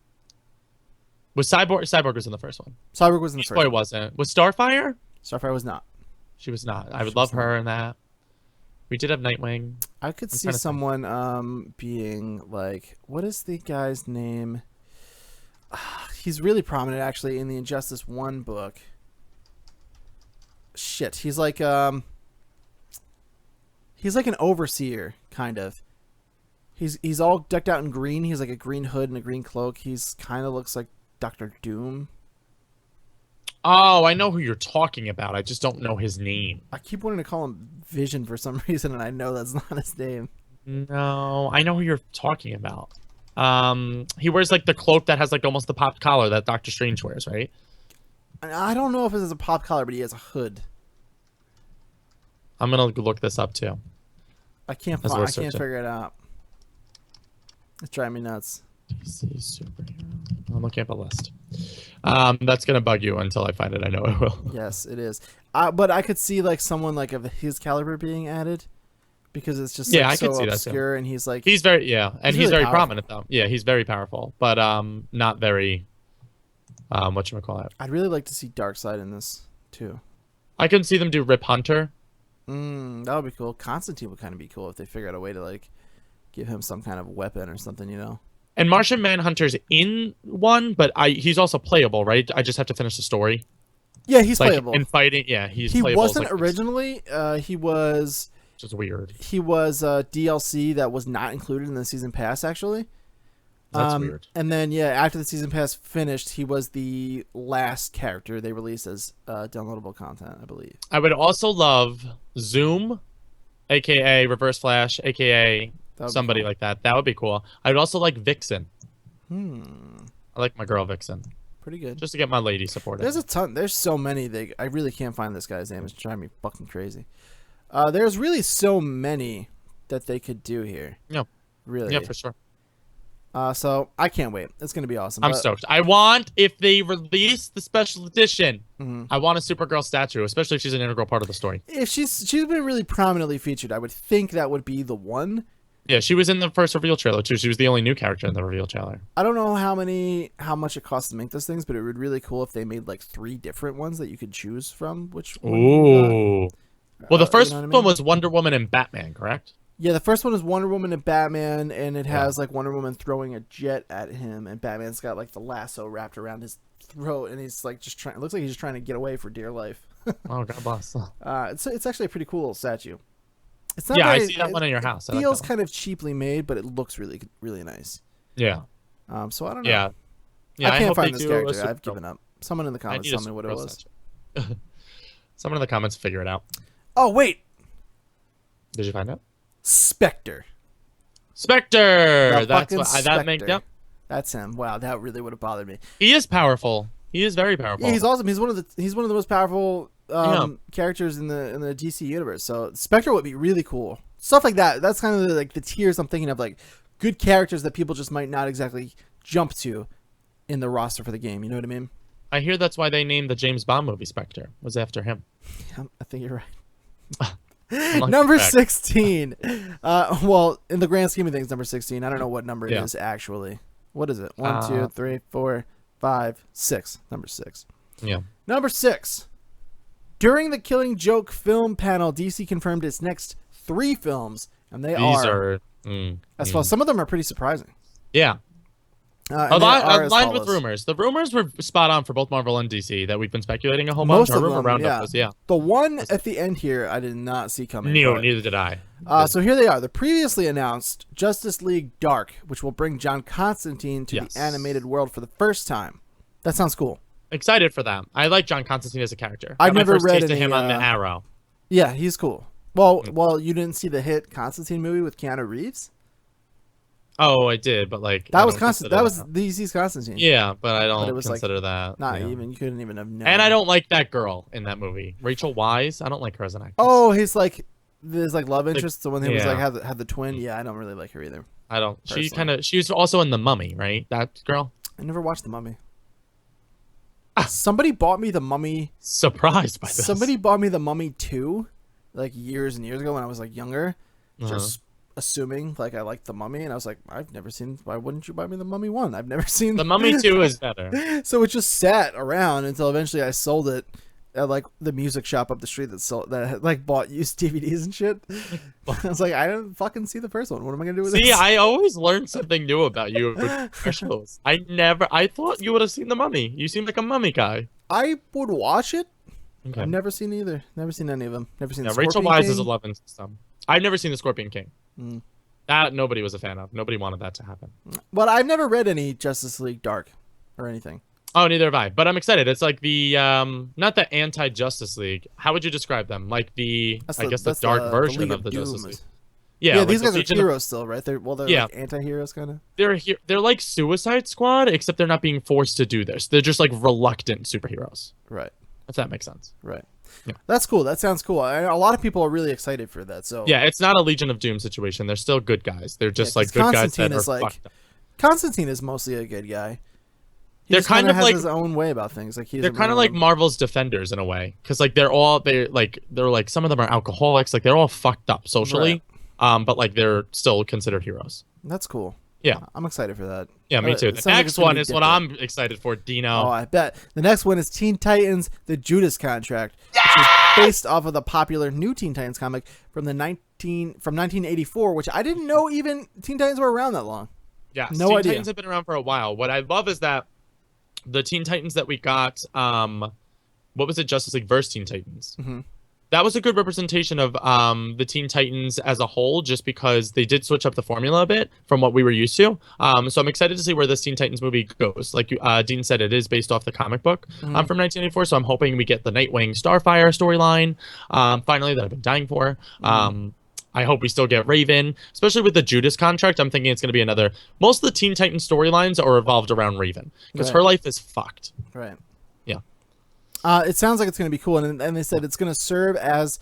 Was Cyborg was in the first one. Cyborg was in the Beast first Boy wasn't. Was Starfire? Starfire was not. She was not. I would love her in that. We did have Nightwing. I could see someone being like, what is the guy's name? He's really prominent actually in the Injustice 1 book. Shit, he's like an overseer kind of. He's all decked out in green. He's like a green hood and a green cloak. He's kind of looks like Dr. Doom. Oh, I know who you're talking about. I just don't know his name. I keep wanting to call him Vision for some reason, and I know that's not his name. No, I know who you're talking about. He wears like the cloak that has like almost the popped collar that Doctor Strange wears, right? I don't know if it is a pop collar, but he has a hood. I'm gonna look this up too. I can't figure it out. It's driving me nuts. DC superhero. I'm looking up a list. That's gonna bug you until I find it. I know it will. Yes, it is. But I could see like someone like of his caliber being added, because it's just I so could see obscure, that and he's like he's very and he's really very prominent though. Yeah, he's very powerful, but not very whatchamacallit. I'd really like to see Darkseid in this too. I can see them do Rip Hunter. That would be cool. Constantine would kind of be cool if they figured out a way to like give him some kind of weapon or something, you know. And Martian Manhunter's in one, but he's also playable, right? I just have to finish the story. Yeah, he's playable. In fighting, yeah, he's he playable. Wasn't originally. He was. Which is weird. He was DLC that was not included in the season pass, actually. That's weird. And then, yeah, after the season pass finished, he was the last character they released as downloadable content, I believe. I would also love Zoom, a.k.a. Reverse Flash, a.k.a. somebody like that. That would be cool. I'd also like Vixen. I like my girl Vixen. Pretty good. Just to get my lady supported. There's a ton. There's so many. I really can't find this guy's name. It's driving me fucking crazy. There's really so many that they could do here. Yeah. Really. Yeah, for sure. So I can't wait. It's gonna be awesome. I'm stoked. I want, if they release the special edition, Mm-hmm. I want a Supergirl statue, especially if she's an integral part of the story. If she's been really prominently featured, I would think that would be the one. Yeah, she was in the first reveal trailer too. She was the only new character in the reveal trailer. I don't know how much it costs to make those things, but it would be really cool if they made like 3 different ones that you could choose from. Which one? Ooh. Well, the first you know one was Wonder Woman and Batman, correct? Yeah, the first one is Wonder Woman and Batman, and it has like Wonder Woman throwing a jet at him, and Batman's got like the lasso wrapped around his throat, and he's like just trying. It looks like he's just trying to get away for dear life. Oh, God bless. It's actually a pretty cool statue. It's not I see that one in your house. It feels kind of cheaply made, but it looks really, really nice. Yeah. So I don't know. Yeah. I can't find this character. I've given up. Someone in the comments tell me what it was. Someone in the comments figure it out. Oh wait. Did you find out? Spectre. Spectre. That's what that makes. Yep. That's him. Wow, that really would have bothered me. He is powerful. He is very powerful. Yeah, he's awesome. He's one of the most powerful characters in the DC universe. So Spectre would be really cool. Stuff like that. That's kind of like the tiers I'm thinking of, like good characters that people just might not exactly jump to in the roster for the game. You know what I mean? I hear that's why they named the James Bond movie Spectre. Was after him. Yeah, I think you're right. Number 16. Well, in the grand scheme of things, number 16. I don't know what number it is actually. What is it? 1, 2, 3, 4, 5, 6. Number 6. Yeah. Number 6. During the Killing Joke film panel, DC confirmed its next 3 films, and these are as well. Some of them are pretty surprising. Yeah. Aligned with rumors. The rumors were spot on for both Marvel and DC that we've been speculating a whole bunch. Most of them, yeah. The one at the end here, I did not see coming. No, neither did I. So here they are. The previously announced Justice League Dark, which will bring John Constantine to the animated world for the first time. That sounds cool. Excited for that. I like John Constantine as a character. I've never read any, him on the Arrow. Yeah, he's cool. Well, you didn't see the hit Constantine movie with Keanu Reeves? Oh, I did, but like that was DC's Constantine. Yeah, but I don't consider that. Not even. You couldn't even have known. And I don't like that girl in that movie, Rachel Weisz. I don't like her as an actress. Oh, he's like this love interest, the one who was like had the twin. Yeah, I don't really like her either. I don't. She was also in The Mummy, right? That girl. I never watched The Mummy. Somebody bought me The Mummy. Surprised by this. Somebody bought me The Mummy 2, like years and years ago when I was like younger. Just assuming like I liked The Mummy, and I was like, I've never seen. Why wouldn't you buy me The Mummy 1? I've never seen. The Mummy 2 is better. So it just sat around until eventually I sold it at like the music shop up the street that like bought used DVDs and shit. I was like, I didn't fucking see the first one. What am I gonna do with this? See, I always learn something new about you with shows. I thought you would have seen The Mummy. You seem like a mummy guy. I would watch it. Okay. I've never seen either. Never seen any of them. Never seen. Rachel Weisz is 11 system. I've never seen The Scorpion King. That nobody was a fan of. Nobody wanted that to happen. But I've never read any Justice League Dark or anything. Oh, neither have I. But I'm excited. It's like the not the anti-Justice League. How would you describe them? Like the dark version of the Justice League. Yeah, these guys are heroes still, right? They're like anti-heroes kind of. They're like Suicide Squad, except they're not being forced to do this. They're just like reluctant superheroes. Right. If that makes sense. Right. Yeah. That's cool. That sounds cool. A lot of people are really excited for that. So yeah, it's not a Legion of Doom situation. They're still good guys. They're just like good guys that are fucked up. Constantine is mostly a good guy. They're kind of has like his own way about things. Like they're kind of like Marvel's Defenders in a way, because like they're like some of them are alcoholics. Like they're all fucked up socially, but like they're still considered heroes. That's cool. Yeah, I'm excited for that. Yeah, me too. The next one is what I'm excited for, Dino. Oh, I bet. The next one is Teen Titans: The Judas Contract, which is based off of the popular New Teen Titans comic from 1984, which I didn't know even Teen Titans were around that long. Yeah, No Teen idea. Titans have been around for a while. What I love is that the Teen Titans that we got, what was it, Justice League versus Teen Titans? Mm-hmm. That was a good representation of the Teen Titans as a whole, just because they did switch up the formula a bit from what we were used to. So I'm excited to see where this Teen Titans movie goes. Like Dean said, it is based off the comic book from 1984, so I'm hoping we get the Nightwing Starfire storyline finally that I've been dying for. I hope we still get Raven, especially with the Judas contract. I'm thinking it's going to be another. Most of the Teen Titans storylines are revolved around Raven because her life is fucked. Right. Yeah. It sounds like it's going to be cool, and they said it's going to serve as.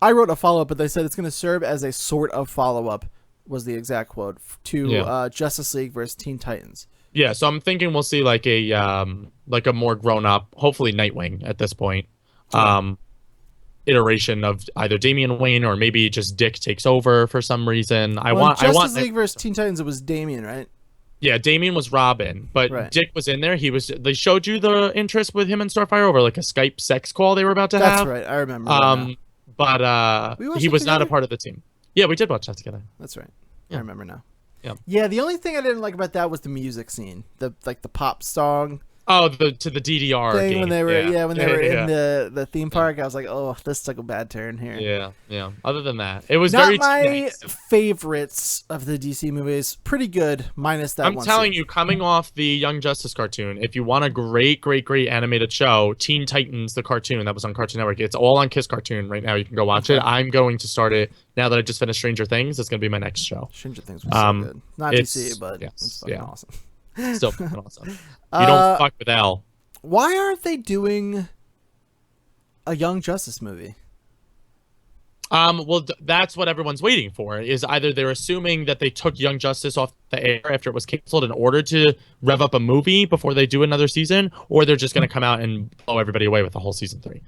I wrote a follow up, but they said it's going to serve as a sort of follow up. Was the exact quote to Justice League versus Teen Titans. Yeah, so I'm thinking we'll see like a more grown up, hopefully Nightwing at this point. Iteration of either Damian Wayne or maybe just Dick takes over for some reason. I want Justice League versus Teen Titans. It was Damian, right? Yeah, Damian was Robin, but Dick was in there. They showed you the interest with him and Starfire over like a Skype sex call they were about to have. That's right. I remember. But he was not a part of the team. Yeah, we did watch that together. That's right. Yeah. I remember now. Yeah. Yeah. The only thing I didn't like about that was the music scene. The pop song. Oh, to the DDR thing game. When they were in the theme park, I was like, oh, this took a bad turn here. Yeah. Other than that, it was not very my favorites of the DC movies. Pretty good, minus that. I'm telling you, coming off the Young Justice cartoon, if you want a great animated show, Teen Titans, the cartoon that was on Cartoon Network, it's all on Kiss Cartoon right now. You can go watch it. I'm going to start it now that I just finished Stranger Things. It's going to be my next show. Stranger Things was so good. Not DC, but it's fucking awesome. Still fucking awesome. You don't fuck with L. Why aren't they doing a Young Justice movie? Well, that's what everyone's waiting for. Is either they're assuming that they took Young Justice off the air after it was canceled in order to rev up a movie before they do another season, or they're just going to come out and blow everybody away with the whole season 3.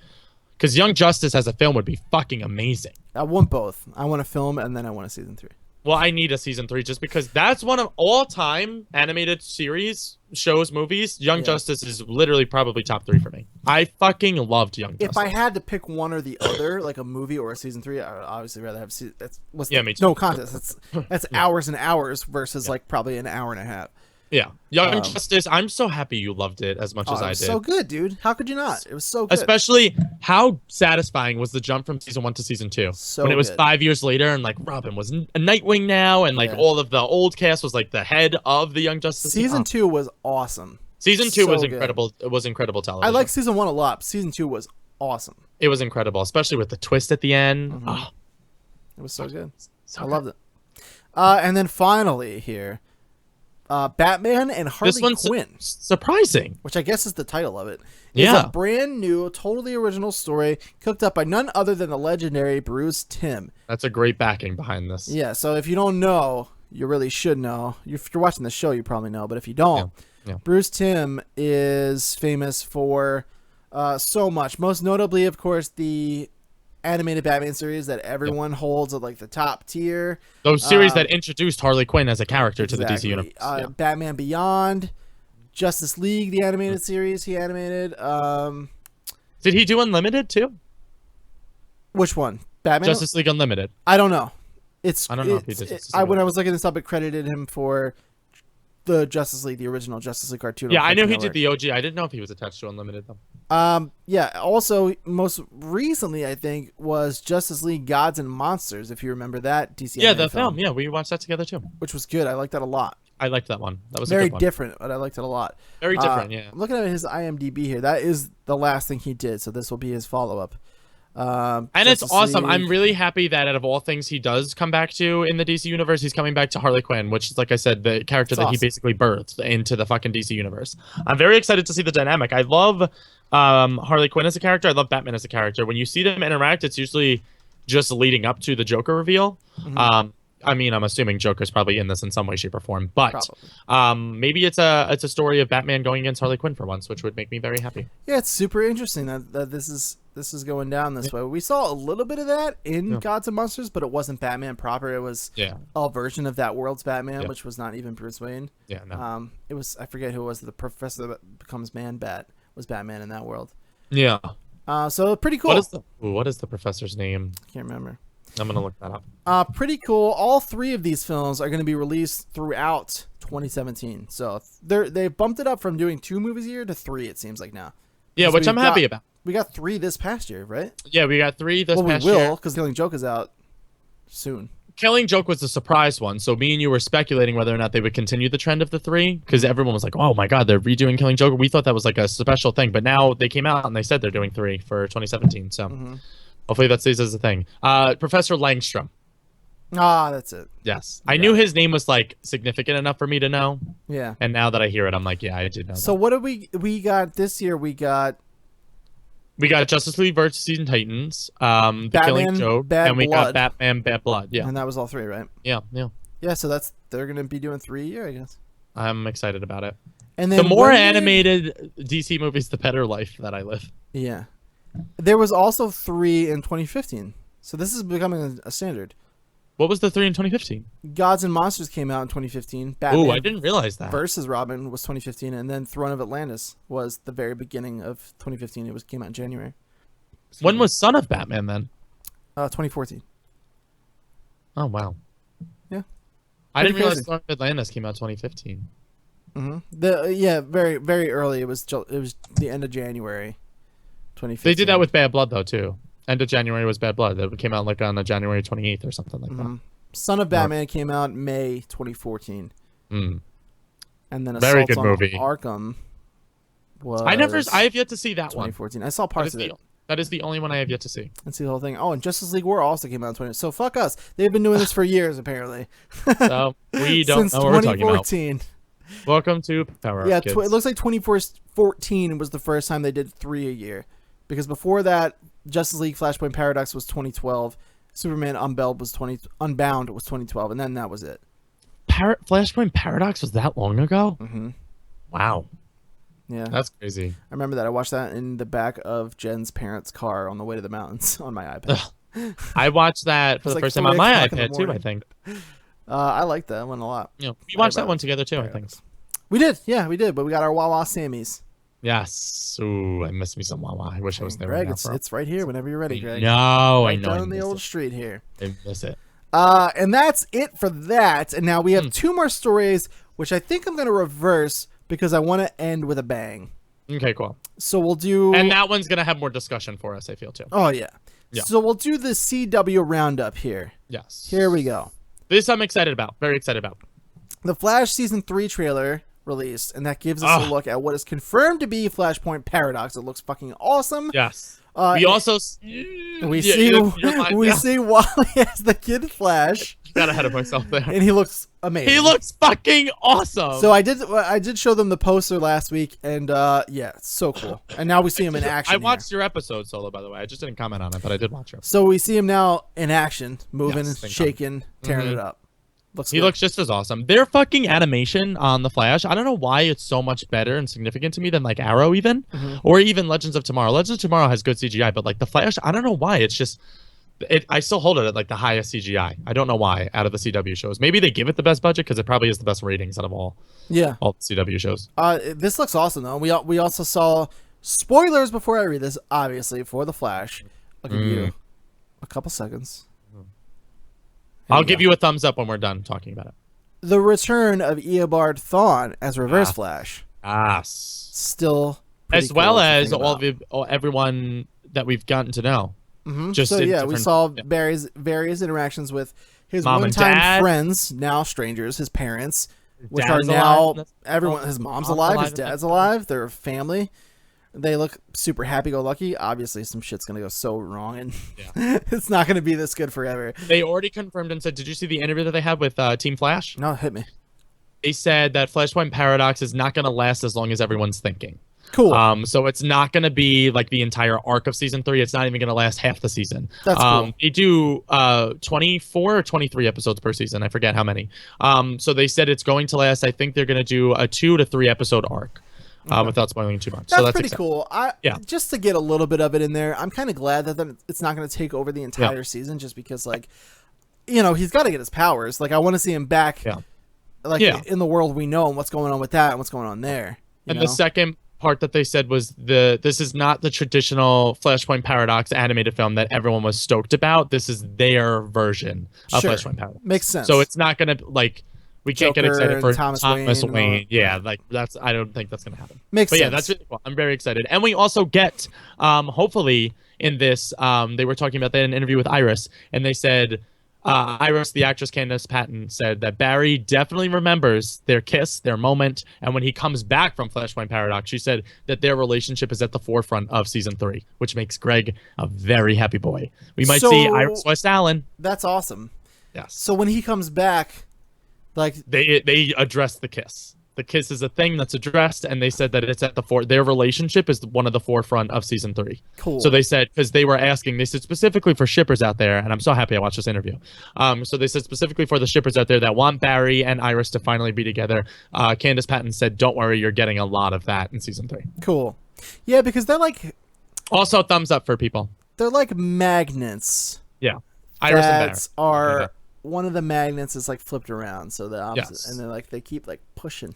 Because Young Justice as a film would be fucking amazing. I want both. I want a film and then I want a season 3. Well, I need a season 3 just because that's one of all-time animated series, shows, movies. Young Justice is literally probably top 3 for me. I fucking loved Young Justice. If I had to pick one or the other, like a movie or a season 3, I would obviously rather have season. Me too. No contest. That's hours and hours versus like probably an hour and a half. Yeah, Young Justice. I'm so happy you loved it as much as I did. So good, dude. How could you not? It was so good. Especially how satisfying was the jump from season 1 to season 2 when it was 5 years later and like Robin was a Nightwing now and like all of the old cast was like the head of the Young Justice. Season 2 was awesome. Season 2 was incredible. It was incredible television. I like season 1 a lot. Season 2 was awesome. It was incredible, especially with the twist at the end. Mm-hmm. Oh. It was so good. I loved it. And then finally here. Batman and Harley Quinn. Surprising. Which I guess is the title of it. It's a brand new, totally original story cooked up by none other than the legendary Bruce Timm. That's a great backing behind this. Yeah, so if you don't know, you really should know. If you're watching the show, you probably know. But if you don't, Bruce Timm is famous for so much. Most notably, of course, the animated Batman series that everyone holds at like the top tier. Those series that introduced Harley Quinn as a character to the DC universe. Batman Beyond, Justice League, the animated series he animated. Did he do Unlimited too? Which one? Batman? Justice League Unlimited. I don't know. I don't know if he did. When I was looking this up, it credited him for the Justice League, the original Justice League cartoon. Yeah, I knew he did the OG. I didn't know if he was attached to Unlimited though. Yeah. Also, most recently, I think was Justice League Gods and Monsters. If you remember that DC. Yeah, the film. Yeah, we watched that together too. Which was good. I liked that a lot. I liked that one. That was very a good one. different, but I liked it a lot. Very different. Yeah. Looking at his IMDb here, that is the last thing he did. So this will be his follow up. And Justice it's awesome. League. I'm really happy that out of all things he does come back to in the DC universe, he's coming back to Harley Quinn, which is, like I said, the character that he basically birthed into the fucking DC universe. I'm very excited to see the dynamic. I love Harley Quinn as a character. I love Batman as a character. When you see them interact, it's usually just leading up to the Joker reveal. Mm-hmm. I mean, I'm assuming Joker's probably in this in some way, shape, or form, but maybe it's a story of Batman going against Harley Quinn for once, which would make me very happy. Yeah, it's super interesting that this is going down this way. We saw a little bit of that in Gods and Monsters, but it wasn't Batman proper. It was a version of that world's Batman, which was not even Bruce Wayne. Yeah, no. It was, I forget who it was, the professor that becomes Man-Bat was Batman in that world. Yeah. So pretty cool. What is the professor's name? I can't remember. I'm gonna look that up. Pretty cool. All 3 of these films are going to be released throughout 2017. So they bumped it up from doing 2 movies a year to 3. It seems like now. Yeah, which I'm happy about. We got 3 this past year, right? Yeah, we got 3 this past year. year. We will, because Killing Joke is out soon. Killing Joke was a surprise one, so me and you were speculating whether or not they would continue the trend of the 3, because everyone was like, "Oh my God, they're redoing Killing Joke." We thought that was like a special thing, but now they came out and they said they're doing 3 for 2017. So hopefully that stays as a thing. Professor Langstrom. That's it. Yes, I knew his name was like significant enough for me to know. Yeah. And now that I hear it, I'm like, yeah, I did know. So what did we got this year? We got Justice League versus Teen Titans, the Batman, Killing Joke, Bad and we Blood. got Batman, Bad Blood. Yeah, and that was all 3, right? yeah. Yeah. So they're gonna be doing 3 a year, I guess. I'm excited about it. And then the more animated DC movies, the better life that I live. Yeah. There was also 3 in 2015, so this is becoming a standard. What was the 3 in 2015? Gods and Monsters came out in 2015. Batman Oh, I didn't realize that. versus Robin was 2015, and then Throne of Atlantis was the very beginning of 2015. It came out in January. When was Son of Batman then? 2014. Oh wow. Yeah. I didn't realize crazy. Son of Atlantis came out 2015. Very very early. It was the end of January, 2015. They did that with Bad Blood though too. End of January was Bad Blood. That came out like on January 28th or something like that. Son of Batman came out May 2014. Mm. And then Very Assault good on movie. Arkham was I have yet to see that one. 2014. I saw parts of it. That is the only one I have yet to see. And see the whole thing. Oh, and Justice League War also came out in 20. So fuck us. They've been doing this for years apparently. So we don't Since know what we're talking about. 2014. Welcome to Power Yeah, Up, kids. it looks like 2014 was the first time they did 3 a year. Because before that, Justice League Flashpoint Paradox was 2012. Superman Unbound was 2012, and then that was it. Flashpoint Paradox was that long ago? Mm-hmm. Wow. Yeah. That's crazy. I remember that. I watched that in the back of Jen's parents' car on the way to the mountains on my iPad. I watched that for the like first time 3 on my o'clock in the iPad too, I morning. think. I liked that one a lot. You know, we watched that one together too, I think. We did. Yeah, we did. But we got our Wawa Sammys. Yes. Ooh, I miss me some Wawa. I wish I was there Greg, right now. it's right here whenever you're ready, Greg. No, right I know. down the old street here. I miss it. And that's it for that. And now we have 2 more stories, which I think I'm going to reverse because I want to end with a bang. Okay, cool. So we'll do... And that one's going to have more discussion for us, I feel, too. Oh, yeah. Yeah. So we'll do the CW roundup here. Yes. Here we go. This I'm excited about. Very excited about. The Flash Season 3 trailer released, and that gives us a look at what is confirmed to be Flashpoint Paradox. It looks fucking awesome. Yes. We also... We see Wally as the Kid Flash. Got ahead of myself there. And he looks amazing. He looks fucking awesome. So I did show them the poster last week, and yeah, it's so cool. And now we see him in action. I watched your episode solo, by the way. I just didn't comment on it, but I did watch it. So we see him now in action, moving, Yes, shaking, tearing it up. He looks just as awesome. Their fucking animation on the Flash, I don't know why it's so much better and significant to me than like Arrow even, or even Legends of Tomorrow. Legends of Tomorrow has good CGI, but like the Flash, I don't know why. It's just, I still hold it at like the highest CGI. I don't know why out of the CW shows. Maybe they give it the best budget because it probably has the best ratings out of all the CW shows. This looks awesome though. We also saw spoilers before I read this, obviously for the Flash. I'll give you a couple seconds. I'll give you a thumbs up when we're done talking about it. The return of Eobard Thawne as Reverse Flash. Still as well as everyone that we've gotten to know. Just so yeah, we saw various interactions with his one-time friends, now strangers, his parents, which are now everyone. His mom's alive, his dad's alive, they're a family. They look super happy-go-lucky. Obviously, some shit's gonna go so wrong, and it's not gonna be this good forever. They already confirmed and said, "Did you see the interview that they had with Team Flash?" No, hit me. They said that Flashpoint Paradox is not gonna last as long as everyone's thinking. Cool. So it's not gonna be like the entire arc of season 3. It's not even gonna last half the season. That's cool. They do 24 or 23 episodes per season. I forget how many. So they said it's going to last. I think they're gonna do a 2 to 3 episode arc. Without spoiling too much. That's pretty cool. Just to get a little bit of it in there, I'm kind of glad that it's not going to take over the entire season, just because, like, you know, he's got to get his powers. Like, I want to see him back, in the world we know and what's going on with that and what's going on there. And the second part that they said was this is not the traditional Flashpoint Paradox animated film that everyone was stoked about. This is their version of Sure. Flashpoint Paradox. Makes sense. So it's not gonna like we can't Joker get excited and for Thomas Thomas Wayne and Wayne. all- Yeah, right. like that's I don't think that's gonna happen. Makes But sense. yeah, that's really cool. I'm very excited. And we also get hopefully in this they were talking about that in an interview with Iris, and they said Iris, the actress Candace Patton, said that Barry definitely remembers their kiss, their moment, and when he comes back from Flashpoint Paradox, she said that their relationship is at the forefront of season 3, which makes Greg a very happy boy. We might see Iris West Allen. That's awesome. Yes. So when he comes back, like They address the kiss. The kiss is a thing that's addressed, and they said that it's at the their relationship is one of the forefront of season 3. cool. So they said, because they were asking, they said specifically for shippers out there, and I'm so happy I watched this interview. So they said specifically for the shippers out there that want Barry and Iris to finally be together. Candace Patton said, "Don't worry, you're getting a lot of that in season 3." Cool. Yeah, because they're like Also, thumbs up for people. they're like magnets Yeah, Iris and Barry. that are Yeah. one of the magnets is like flipped around, so the opposite, Yes. and they're like they keep like pushing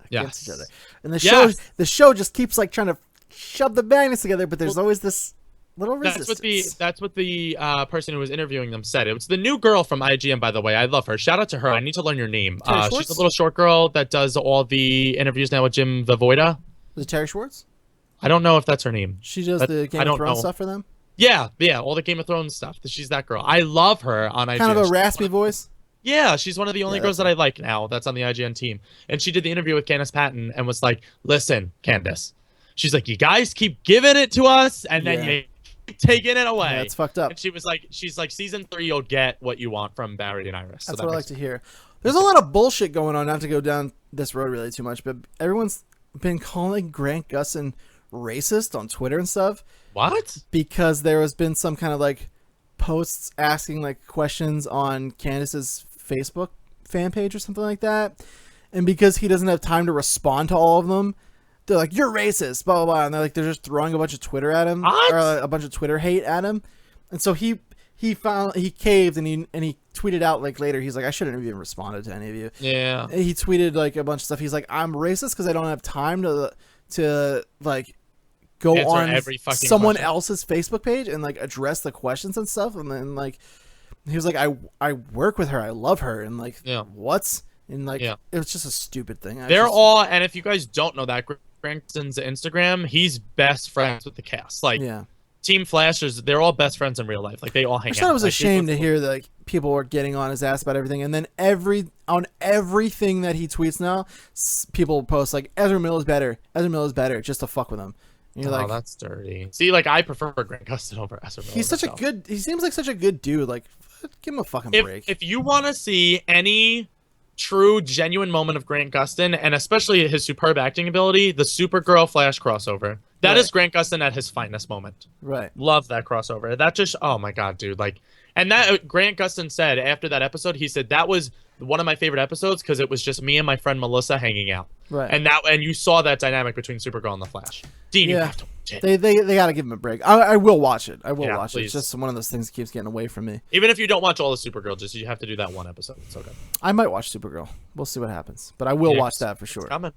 against Yes. each other. And the Yes. show just keeps like trying to shove the magnets together, but there's always this little resistance. That's what the person who was interviewing them said. It was the new girl from IGN, by the way. I love her. Shout out to her. I need to learn your name. Terry She's Schwartz? a little short girl that does all the interviews now with Jim Vavoida. Is it Terry Schwartz? I don't know if that's her name. She does But the I Game of don't Thrones know. stuff for them. Yeah, all the Game of Thrones stuff. She's that girl. I love her on IGN. Kind of a She's raspy one of- voice. Yeah, she's one of the only Yeah, girls that I like now that's on the IGN team. And she did the interview with Candace Patton and was like, "Listen, Candace." She's like, "You guys keep giving it to us, and then Yeah. you keep taking it away." Yeah, it's fucked up. And she's like, season 3, you'll get what you want from Barry and Iris. So That's that what I like makes to hear. There's a lot of bullshit going on. Not to go down this road really too much, but everyone's been calling Grant Gustin racist on Twitter and stuff What? because there has been some kind of like posts asking like questions on Candace's Facebook fan page or something like that, and because he doesn't have time to respond to all of them, they're like, "You're racist," blah blah blah, and they're just throwing a bunch of Twitter at him, What? or a bunch of Twitter hate at him, and so he caved and he tweeted out like later, he's like, "I shouldn't have even responded to any of you." Yeah. And he tweeted like a bunch of stuff. He's like, "I'm racist because I don't have time to like go Answer on every fucking someone question. else's Facebook page and like address the questions and stuff." And then like he was like, I work with her, I love her, and like Yeah. what's and like Yeah. it was just a stupid thing. They're all, and if you guys don't know that, Grant Gustin's Instagram, he's best friends with the cast. Like, yeah. Team Flashers, they're all best friends in real life. Like, they all hang I out. just thought it was a Like, shame to hear that like people were getting on his ass about everything, and then on everything that he tweets now, people post like Ezra Miller is better, just to fuck with him. And you're Oh, like, that's dirty. See, like, I prefer Grant Gustin over Ezra Miller. he's such myself. he seems like such a good dude. Like, give him a fucking break. If you want to see any true, genuine moment of Grant Gustin, and especially his superb acting ability, the Supergirl Flash crossover. That is Right. Grant Gustin at his finest moment. Right. Love that crossover. That just, oh my god, dude. Like, and that Grant Gustin said after that episode, he said that was one of my favorite episodes because it was just me and my friend Melissa hanging out. Right. And you saw that dynamic between Supergirl and the Flash. Dean, you Yeah. have to watch it. They got to give him a break. I will watch it. I will Yeah, watch it. please. It's just one of those things that keeps getting away from me. Even if you don't watch all the Supergirl, just you have to do that one episode. It's okay. I might watch Supergirl. We'll see what happens, but I will Yeah, watch that for It's sure. coming.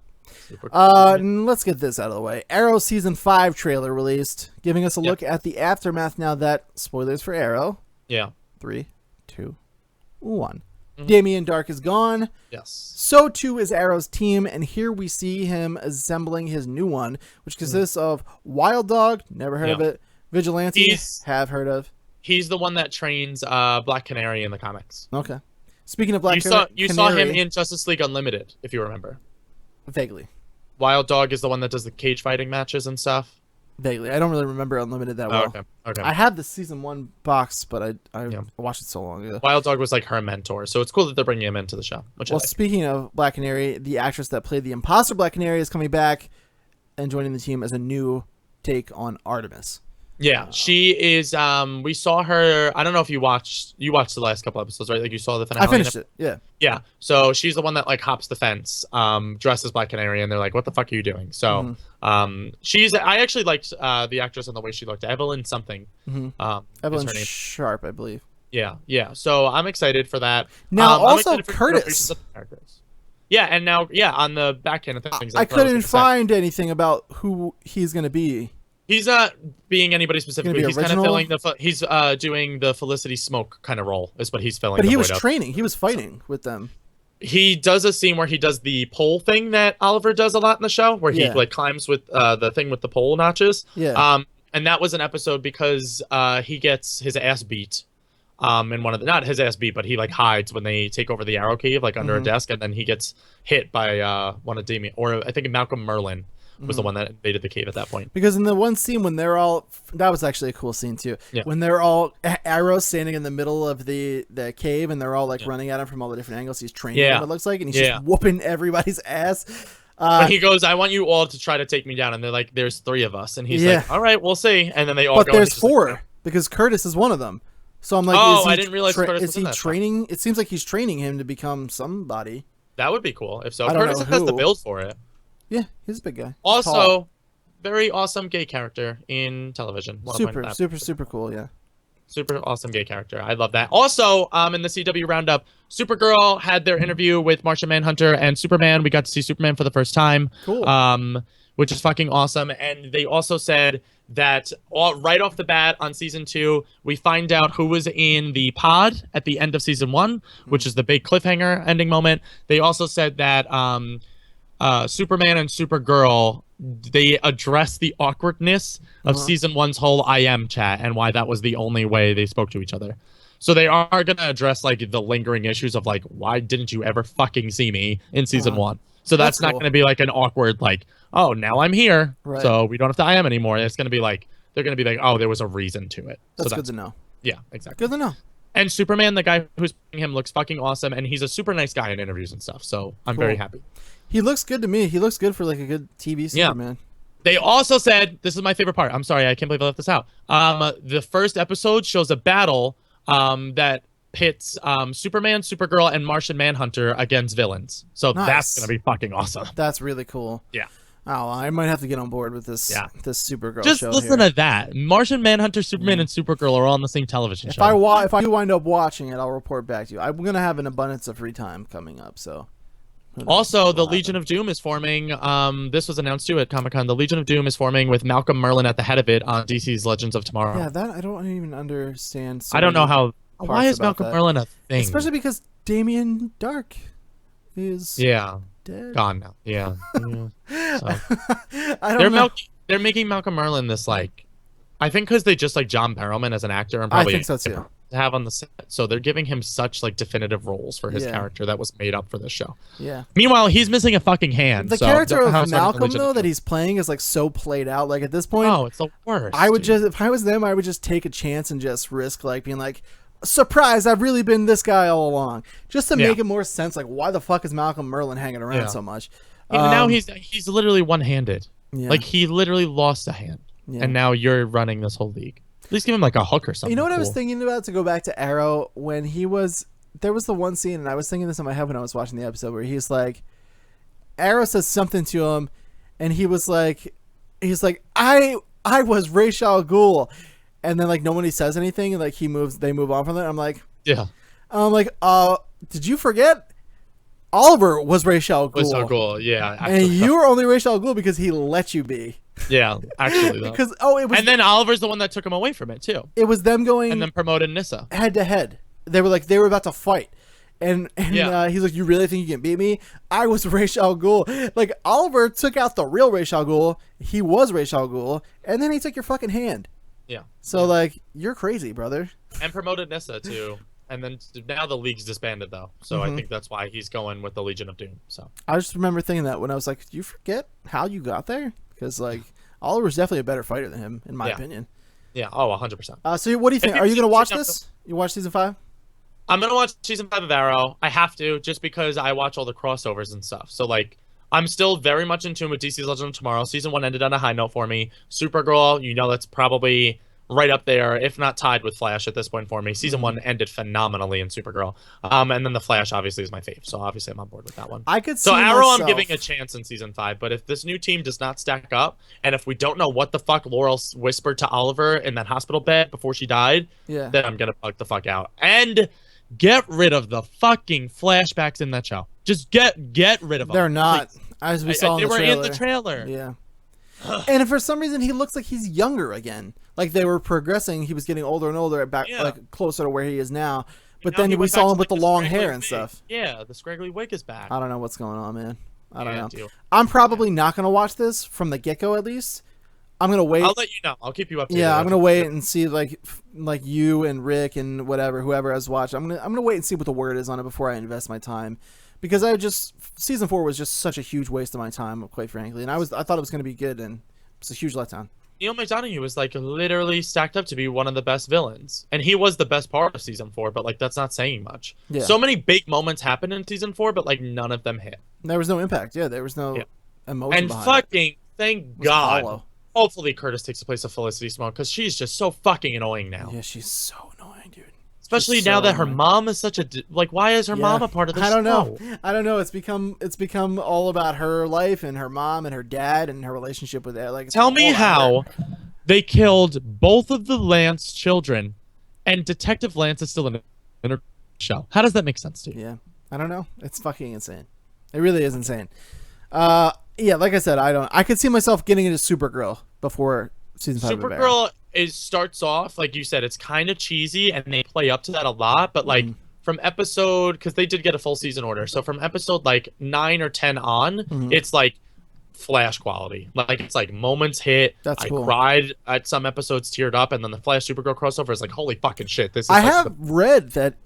Supergirl. And let's get this out of the way. Arrow season 5 trailer released, giving us a look at the aftermath. Now that spoilers for Arrow. Yeah. 3, 2, 1. Mhm. Damien Dark is gone. Yes. So too is Arrow's team, and here we see him assembling his new one, which consists of Wild Dog, never heard of Yeah. it, Vigilante, He's- have heard of. He's the one that trains Black Canary in the comics. Okay. Speaking of Black You saw him Canary- in Justice League Unlimited, if you remember. vaguely. Wild Dog is the one that does the cage fighting matches and stuff. Vaguely. I don't really remember Unlimited that Oh, well. okay. Okay. I have the season 1 box, but I Yeah. watched it so long ago. Wild Dog was like her mentor, so it's cool that they're bringing him into the show. Which Well, I like. speaking of Black Canary, the actress that played the imposter Black Canary is coming back and joining the team as a new take on Artemis. Yeah, she is. We saw her. I don't know if you watched the last couple episodes, right? Like you saw the finale. I finished it. Yeah. Yeah. So she's the one that like hops the fence, dressed as Black Canary, and they're like, "What the fuck are you doing?" So, she's. I actually liked the actress and the way she looked. Evelyn something. Mm-hmm. Is Evelyn her name. Sharp, I believe. Yeah. Yeah. So I'm excited for that. Now, I'm also excited for Curtis. faces of the characters. Yeah, and now, on the back end of things. I couldn't find anything about who he's gonna be. He's not being anybody specifically. He's kind of filling he's doing the Felicity Smoke kind of role is what he's filling. But he was training. He was fighting with them. He does a scene where he does the pole thing that Oliver does a lot in the show, where he like climbs with the thing with the pole notches. Yeah. And that was an episode because he gets his ass beat. In one of the, not his ass beat, but he like hides when they take over the Arrow Cave, like under a desk, and then he gets hit by one of Damien, or I think Malcolm Merlin was the one that invaded the cave at that point. Because in the one scene when they're all, that was actually a cool scene too. Yeah. When they're all Arrow standing in the middle of the cave, and they're all like running at him from all the different angles. He's training them, it looks like, and he's just whooping everybody's ass. When he goes, I want you all to try to take me down, and they're like, there's 3 of us, and he's like, all right, we'll see, and then they all but go. But there's 4 because Curtis is one of them. So I'm like, I didn't realize Curtis is he training? It seems like he's training him to become somebody. That would be cool if so. Curtis has the build for it. Yeah, he's a big guy. Also, very awesome gay character in television. Super cool. Yeah. Super awesome gay character. I love that. Also, in the CW roundup, Supergirl had their interview with Martian Manhunter and Superman. We got to see Superman for the first time. Cool. Which is fucking awesome. And they also said that right off the bat on season 2, we find out who was in the pod at the end of season 1, which is the big cliffhanger ending moment. They also said that Superman and Supergirl, they addressed the awkwardness of season 1's whole IM chat and why that was the only way they spoke to each other. So they are going to address like the lingering issues of like, why didn't you ever fucking see me in season 1? So that's not going to be like an awkward like, oh, now I'm here, so we don't have to IM anymore. It's going to be like, they're going to be like, oh, there was a reason to it. That's good to know. Yeah, exactly. Good to know. And Superman, the guy who's playing him, looks fucking awesome, and he's a super nice guy in interviews and stuff. So I'm very happy. He looks good to me. He looks good for like a good TV Superman. They also said, this is my favorite part. I'm sorry, I can't believe I left this out. The first episode shows a battle that pits Superman, Supergirl, and Martian Manhunter against villains. So that's gonna be fucking awesome. That's really cool. Yeah. Oh, I might have to get on board with this. This Supergirl Just show. Listen to that. Martian Manhunter, Superman, and Supergirl are all on the same television show. If I do wind up watching it, I'll report back to you. I'm gonna have an abundance of free time coming up. So. Also, the Legion of Doom is forming. This was announced too at Comic-Con. The Legion of Doom is forming with Malcolm Merlin at the head of it on DC's Legends of Tomorrow. Yeah, that I don't even understand. I don't know how. Why is Malcolm Merlin a thing? Especially because Damien Dark is dead. Gone now. Yeah. So. I don't know. They're making Malcolm Merlin this like, I think because they just like John Perlman as an actor and probably I think so too. To have on the set, so they're giving him such like definitive roles for his character that was made up for this show. Yeah. Meanwhile, he's missing a fucking hand. The character of Malcolm though that he's playing is like so played out. Like at this point, it's the worst. I would just, if I was them, I would just take a chance and just risk like being like, surprise, I've really been this guy all along, just to make it more sense. Like, why the fuck is Malcolm Merlin hanging around so much? Now he's literally one-handed. Yeah. Like he literally lost a hand, and now you're running this whole league. At least give him like a hook or something. You know what I was thinking about, to go back to Arrow, when there was the one scene, and I was thinking this in my head when I was watching the episode, where he's like, Arrow says something to him, and he's like, I was Ra's al Ghul, and then like nobody says anything, and like they move on from it. I'm like, did you forget? Oliver was Ra's al Ghul. Yeah. And you were only Ra's al Ghul because he let you be. Yeah, actually, though. Because and then Oliver's the one that took him away from it too. It was them going and then promoted Nyssa head to head. They were about to fight, and he's like, "You really think you can beat me? I was Ra's al Ghul." Like Oliver took out the real Ra's al Ghul. He was Ra's al Ghul, and then he took your fucking hand. Yeah. So like, you're crazy, brother. And promoted Nyssa too. And then now the league's disbanded though, so I think that's why he's going with the Legion of Doom. So I just remember thinking that when I was like, "Do you forget how you got there?" Because like Oliver's definitely a better fighter than him, in my opinion. Yeah. Oh, 100%. So what do you think? Are you gonna watch this? You watch season 5? I'm gonna watch season 5 of Arrow. I have to, just because I watch all the crossovers and stuff. So like, I'm still very much in tune with DC's Legend of Tomorrow. Season 1 ended on a high note for me. Supergirl, that's probably right up there, if not tied with Flash at this point for me. Season 1 ended phenomenally in Supergirl. And then the Flash obviously is my fave, so obviously I'm on board with that one. I could see So Arrow myself. I'm giving a chance in season 5, but if this new team does not stack up, and if we don't know what the fuck Laurel whispered to Oliver in that hospital bed before she died, then I'm gonna bug the fuck out. And get rid of the fucking flashbacks in that show. Just get rid of them. They're not. Please. As we saw they in the were trailer. in the trailer. Yeah. And for some reason, he looks like he's younger again. Like they were progressing. He was getting older and older, back like closer to where he is now. But then we saw him with the long hair and stuff. Yeah, the scraggly wig is back. I don't know what's going on, man. I don't know. Dude. I'm probably not going to watch this from the get-go at least. I'm going to wait. I'll let you know. I'll keep you updated. Yeah, I'm going to wait and see like you and Rick and whoever has watched. I'm going to wait and see what the word is on it before I invest my time. Because season 4 was just such a huge waste of my time, quite frankly. And I thought it was going to be good, and it's a huge letdown. Neil McDonough was like literally stacked up to be one of the best villains, and he was the best part of season 4. But like that's not saying much. Yeah. So many big moments happened in season 4, but like none of them hit. There was no impact. Yeah, there was no emotion. And fucking thank God. Hollow. Hopefully Curtis takes the place of Felicity Smoke because she's just so fucking annoying now. Yeah, she's so annoying, dude. Especially now that her mom is such a why is her mom a part of this I don't show? know. I don't know. It's become all about her life and her mom and her dad and her relationship with it. Like, tell me how they killed both of the Lance children, and Detective Lance is still in her show. How does that make sense to you? Yeah, I don't know. It's fucking insane. It really is insane. Yeah, like I said, I could see myself getting into Supergirl before season 5. Supergirl starts off, like you said, it's kind of cheesy, and they play up to that a lot. But like from episode, because they did get a full season order, so from episode like 9 or 10 on, it's like Flash quality. Like it's like moments hit. That's cool. I cried at some episodes, teared up, and then the Flash Supergirl crossover is like holy fucking shit. This is I have read that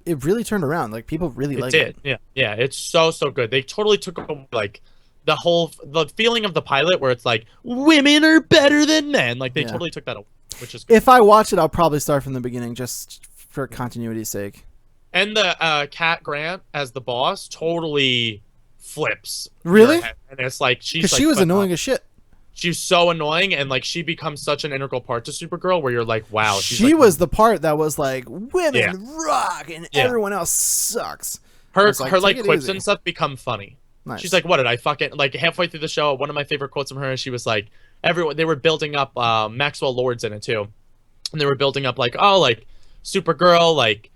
it really turned around. Like people really like it. Yeah, it's so good. They totally took away, like the feeling of the pilot where it's like women are better than men. Like they totally took that away. Which is good. If I watch it, I'll probably start from the beginning just for continuity's sake. And the Cat Grant as the boss totally flips. Really? And it's like she was annoying as shit. She's so annoying, and like she becomes such an integral part to Supergirl where you're like, wow. She was the part that was like women rock and everyone else sucks. Her quips and stuff become funny. Nice. She's like, what did I fucking like halfway through the show? One of my favorite quotes from her, she was like, they were building up Maxwell Lord's in it too, and they were building up like, oh, like Supergirl like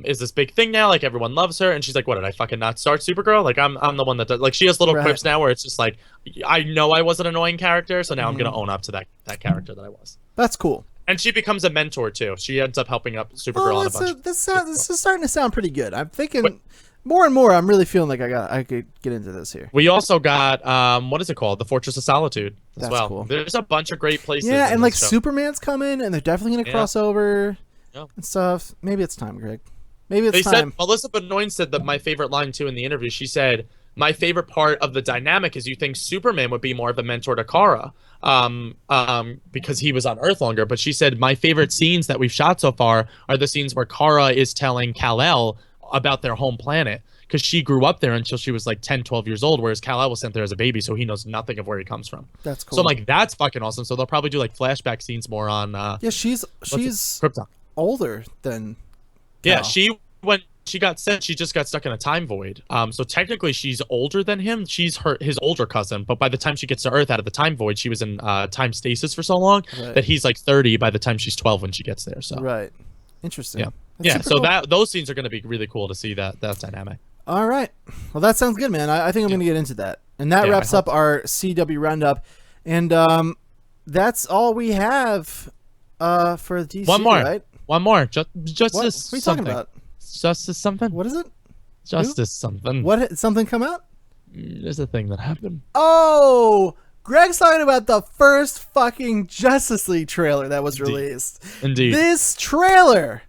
is this big thing now, like everyone loves her, and she's like, what did I fucking not start Supergirl? Like I'm the one that does. Like she has little quips now where it's just like, I know I was an annoying character, so now I'm gonna own up to that character that I was. That's cool. And she becomes a mentor too. She ends up helping up Supergirl on a bunch. This is starting to sound pretty good. I'm thinking more and more. I'm really feeling like I could get into this here. We also got what is it called? The Fortress of Solitude as well. Cool. There's a bunch of great places. Yeah, and like Superman's coming, and they're definitely gonna cross over and stuff. Maybe it's time, Greg. Maybe it's time. Said, Melissa Benoist said that my favorite line too in the interview. She said, my favorite part of the dynamic is you think Superman would be more of a mentor to Kara because he was on Earth longer. But she said, my favorite scenes that we've shot so far are the scenes where Kara is telling Kal-El about their home planet, because she grew up there until she was like 10, 12 years old, whereas Kal-El was sent there as a baby, so he knows nothing of where he comes from. That's cool. So I'm like, that's fucking awesome. So they'll probably do like flashback scenes more on she's Krypton. Older than Kal. When she got sent, she just got stuck in a time void. So technically she's older than him. She's his older cousin, but by the time she gets to Earth out of the time void, she was in time stasis for so long that he's like 30 by the time she's 12 when she gets there. So interesting. That's so cool. Those scenes are going to be really cool to see that dynamic. All right, well that sounds good, man. I think I'm going to get into that, and that wraps up our CW roundup, and that's all we have for DC. One more. Justice. What are you talking about? Justice something? What is it? Justice something. What? Did something come out? There's a thing that happened. Oh, Greg's talking about the first fucking Justice League trailer that was released. Indeed. This trailer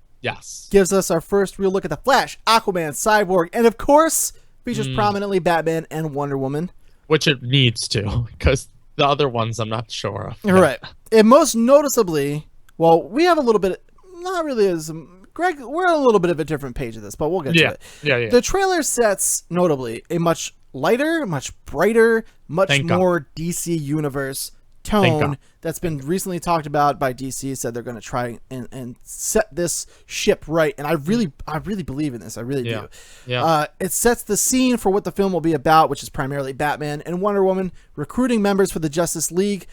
gives us our first real look at the Flash, Aquaman, Cyborg, and of course features prominently Batman and Wonder Woman. Which it needs to, because the other ones I'm not sure of. Right. And most noticeably, well, we have a little bit, not really as... Greg, we're on a little bit of a different page of this, but we'll get to it. Yeah. The trailer sets, notably, a much lighter, much brighter, much more DC Universe tone that's been recently talked about by DC. Said they're going to try and set this ship right, and I really believe in this. I really do. Yeah. It sets the scene for what the film will be about, which is primarily Batman and Wonder Woman recruiting members for the Justice League.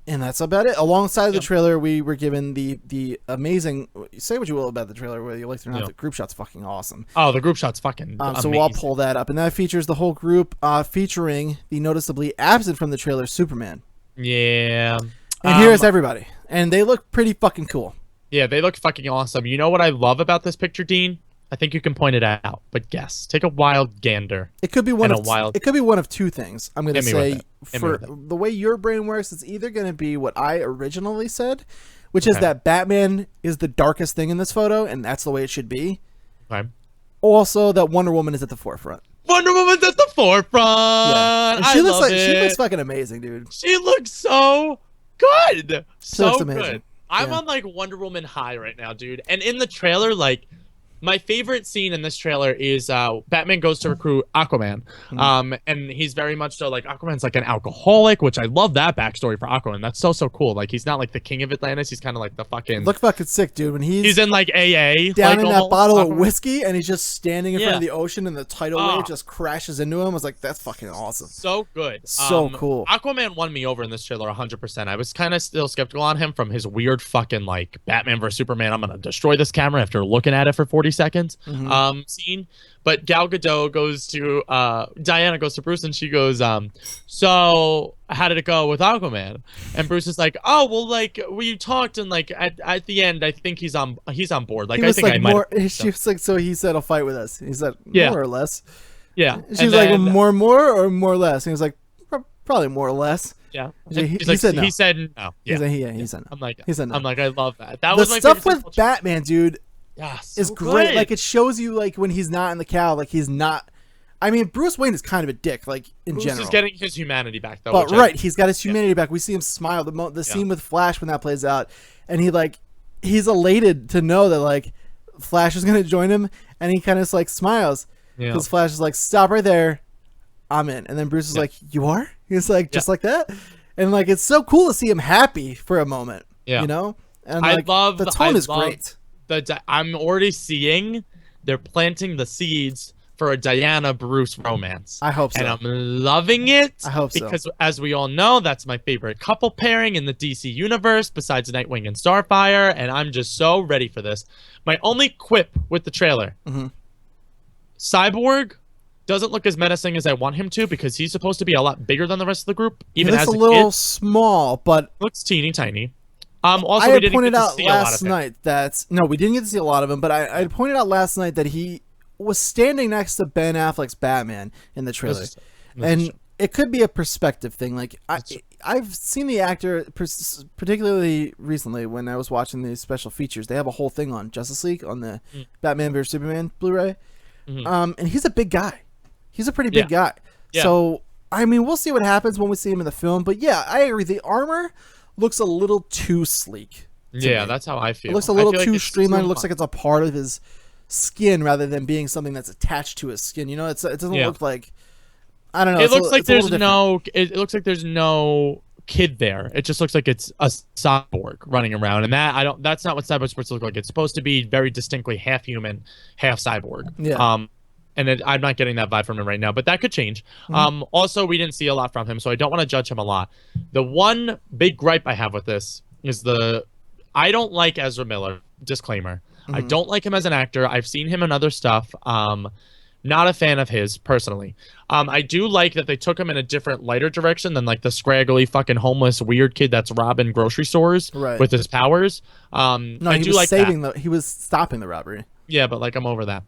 And that's about it. Alongside the trailer, we were given the amazing. Say what you will about the trailer, whether you like it or not. The group shot's fucking awesome. Oh, the group shot's fucking amazing. So I'll pull that up, and that features the whole group, featuring the noticeably absent from the trailer Superman. Yeah. And here's everybody, and they look pretty fucking cool. Yeah, they look fucking awesome. You know what I love about this picture, Dean? I think you can point it out, but guess. Take a wild gander. It could be one of two things. I'm going to say, for the way your brain works, it's either going to be what I originally said, which is that Batman is the darkest thing in this photo, and that's the way it should be. Okay. Also, that Wonder Woman is at the forefront. Wonder Woman's at the forefront. Yeah. And she looks fucking amazing, dude. She looks so good. So amazing. Good. I'm on like Wonder Woman high right now, dude. And in the trailer, like, my favorite scene in this trailer is Batman goes to recruit Aquaman. And he's very much so like Aquaman's like an alcoholic, which I love that backstory for Aquaman. That's so cool. Like, he's not like the king of Atlantis. He's kind of like the fucking... Look fucking sick, dude. When he's in like AA. Down like, in that bottle of whiskey, and he's just standing in front of the ocean, and the tidal wave just crashes into him. I was like, that's fucking awesome. So good. So cool. Aquaman won me over in this trailer 100%. I was kind of still skeptical on him from his weird fucking like Batman vs Superman, I'm gonna destroy this camera after looking at it for 40 seconds. Scene. But Gal Gadot goes to Diana goes to Bruce, and she goes, so how did it go with Aquaman? And Bruce is like, oh well, like we talked, and like at the end I think he's on board. Like, I think I might. She was like, so he said he'll fight with us. He said more or less. Yeah. She was like, more or more or less. And he was like, probably more or less. Yeah. He said no. He said no. Yeah. He said no. He said no. I'm like, I love that. That the was my stuff favorite with Batman, dude. Yeah, is great. Like, it shows you like when he's not in the cowl, like he's not. I mean, Bruce Wayne is kind of a dick, like in general. He's getting his humanity back, though. But he's got his humanity back. We see him smile. The scene with Flash when that plays out, and he's elated to know that like Flash is gonna join him, and he kind of like smiles because Flash is like, stop right there, I'm in. And then Bruce is like, you are? He's like, just like that, and like it's so cool to see him happy for a moment. Yeah, you know. And like, the tone is great. I'm already seeing they're planting the seeds for a Diana Bruce romance. I hope so. And I'm loving it. I hope so. Because as we all know, that's my favorite couple pairing in the DC universe besides Nightwing and Starfire. And I'm just so ready for this. My only quip with the trailer. Cyborg doesn't look as menacing as I want him to because he's supposed to be a lot bigger than the rest of the group. Even as a little small, but looks teeny tiny. Also, I had pointed out last night that we didn't get to see a lot of him, but I pointed out last night that he was standing next to Ben Affleck's Batman in the trailer, and it could be a perspective thing. Like I've seen the actor particularly recently when I was watching these special features. They have a whole thing on Justice League on the Batman vs Superman Blu-ray, and he's a big guy. He's a pretty big guy. Yeah. So I mean, we'll see what happens when we see him in the film. But yeah, I agree. The armor looks a little too sleek. Yeah, that's how I feel. It looks a little too streamlined. It looks like it's a part of his skin rather than being something that's attached to his skin. You know, it doesn't look like, I don't know. It looks like there's no. It looks like there's no kid there. It just looks like it's a cyborg running around, and that's not what cyborg's supposed to look like. It's supposed to be very distinctly half human, half cyborg. Yeah. And I'm not getting that vibe from him right now, but that could change. Also, we didn't see a lot from him, so I don't want to judge him a lot. The one big gripe I have with this is I don't like Ezra Miller. Disclaimer. I don't like him as an actor. I've seen him in other stuff. Not a fan of his, personally. I do like that they took him in a different, lighter direction than like the scraggly, fucking homeless, weird kid that's robbing grocery stores with his powers. He was stopping the robbery. Yeah, but like I'm over that.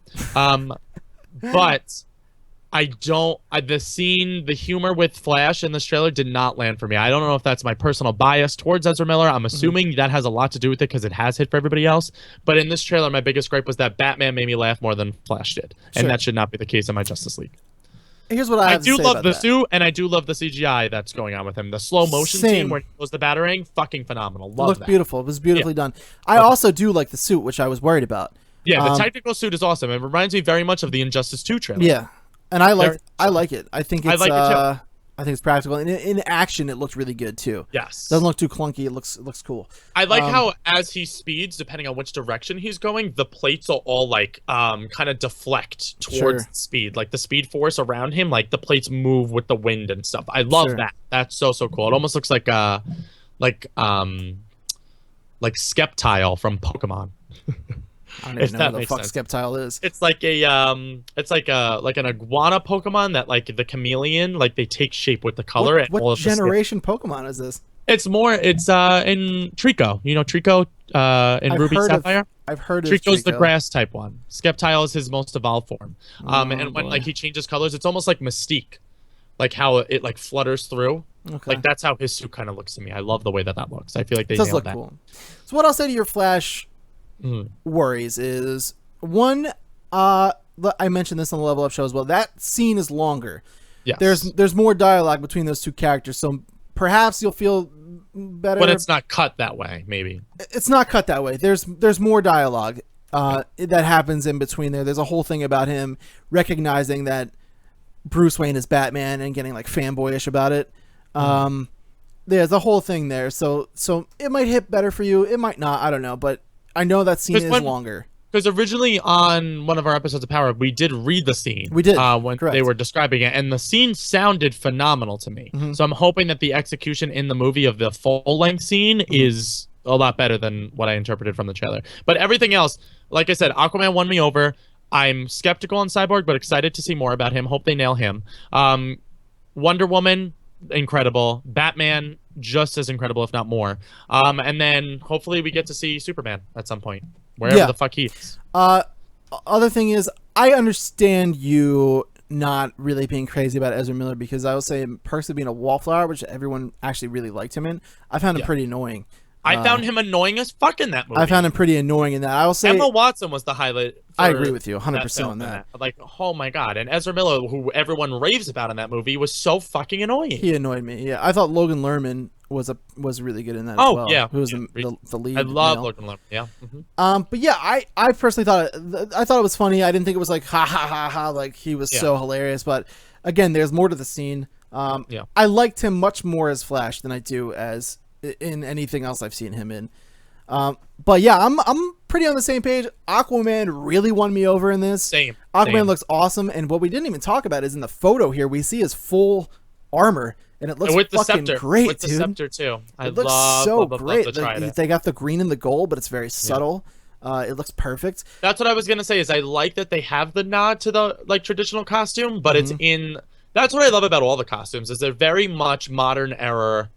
But the humor with Flash in this trailer did not land for me. I don't know if that's my personal bias towards Ezra Miller. I'm assuming that has a lot to do with it because it has hit for everybody else. But in this trailer, my biggest gripe was that Batman made me laugh more than Flash did. And that should not be the case in my Justice League. Here's what I do love the suit, and I do love the CGI that's going on with him. The slow motion scene where he goes the batarang, fucking phenomenal. Love that. It looked beautiful. It was beautifully done. I also do like the suit, which I was worried about. Yeah, the technical suit is awesome. It reminds me very much of the Injustice 2 trailer. Yeah, and I like it. I think it's I think it's practical, and in action it looked really good too. Yes, doesn't look too clunky. It looks cool. I like how as he speeds, depending on which direction he's going, the plates will all like kind of deflect towards speed, like the speed force around him, like the plates move with the wind and stuff. I love that. That's so cool. It almost looks like Skeptile from Pokemon. I don't even know what the fuck Skeptile is. It's like an iguana Pokemon that like the chameleon, like they take shape with the color. What generation Pokemon is this? It's in Trico. You know Trico in Ruby Sapphire? I've heard of Trico's the Trico. grass type one. Skeptile is his most evolved form. And when like he changes colors, it's almost like Mystique. Like how it like flutters through. Okay. Like that's how his suit kind of looks to me. I love the way that looks. I feel like they does nailed look that. cool. So what I'll say to your Flash worries is one, I mentioned this on the Level Up show as well. That scene is longer. Yes. There's more dialogue between those two characters, so perhaps you'll feel better. But it's not cut that way, maybe. It's not cut that way. There's more dialogue that happens in between there. There's a whole thing about him recognizing that Bruce Wayne is Batman and getting like fanboyish about it. There's a whole thing there. So it might hit better for you. It might not. I don't know. But I know that scene is longer. Because originally on one of our episodes of Power, we did read the scene. We did. When they were describing it. And the scene sounded phenomenal to me. So I'm hoping that the execution in the movie of the full-length scene is a lot better than what I interpreted from the trailer. But everything else, like I said, Aquaman won me over. I'm skeptical on Cyborg, but excited to see more about him. Hope they nail him. Wonder Woman, incredible. Batman, just as incredible, if not more. And then hopefully we get to see Superman at some point, wherever the fuck he is. Other thing is, I understand you not really being crazy about Ezra Miller because I will say, personally being a wallflower, which everyone actually really liked him in, I found him pretty annoying. I found him annoying as fuck in that movie. I found him pretty annoying in that. I will say Emma Watson was the highlight. I agree with you 100% on that. Like, oh my god. And Ezra Miller, who everyone raves about in that movie, was so fucking annoying. He annoyed me. Yeah, I thought Logan Lerman was really good in that as well. Yeah. Who was the lead. I love Logan Lerman. Yeah. But yeah, I personally thought it was funny. I didn't think it was like ha ha ha ha like he was so hilarious. But again, there's more to the scene. I liked him much more as Flash than I do as in anything else I've seen him in. But yeah, I'm pretty on the same page. Aquaman really won me over in this. Aquaman looks awesome, and what we didn't even talk about is in the photo here we see his full armor, and it looks fucking great, with dude. the scepter too. It looks so great. They got the green and the gold, but it's very subtle. It looks perfect. That's what I was gonna say. Is I like that they have the nod to the like traditional costume, but it's in. That's what I love about all the costumes is they're very much modern era.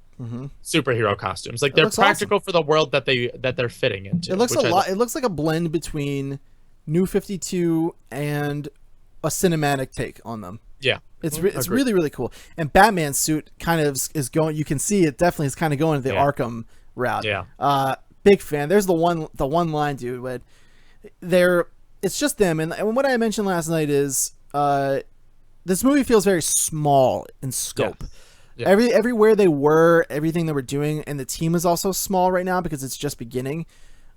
Superhero costumes, like they're practical for the world that they're fitting into. It looks it looks like a blend between New 52 and a cinematic take on them. Yeah, it's really really cool. And Batman's suit kind of is going. You can see it definitely is kind of going the Arkham route. Yeah. Big fan. There's the one line, dude. But it's just them. And what I mentioned last night is this movie feels very small in scope. Yeah. Yeah. Everywhere they were, everything they were doing, and the team is also small right now because it's just beginning.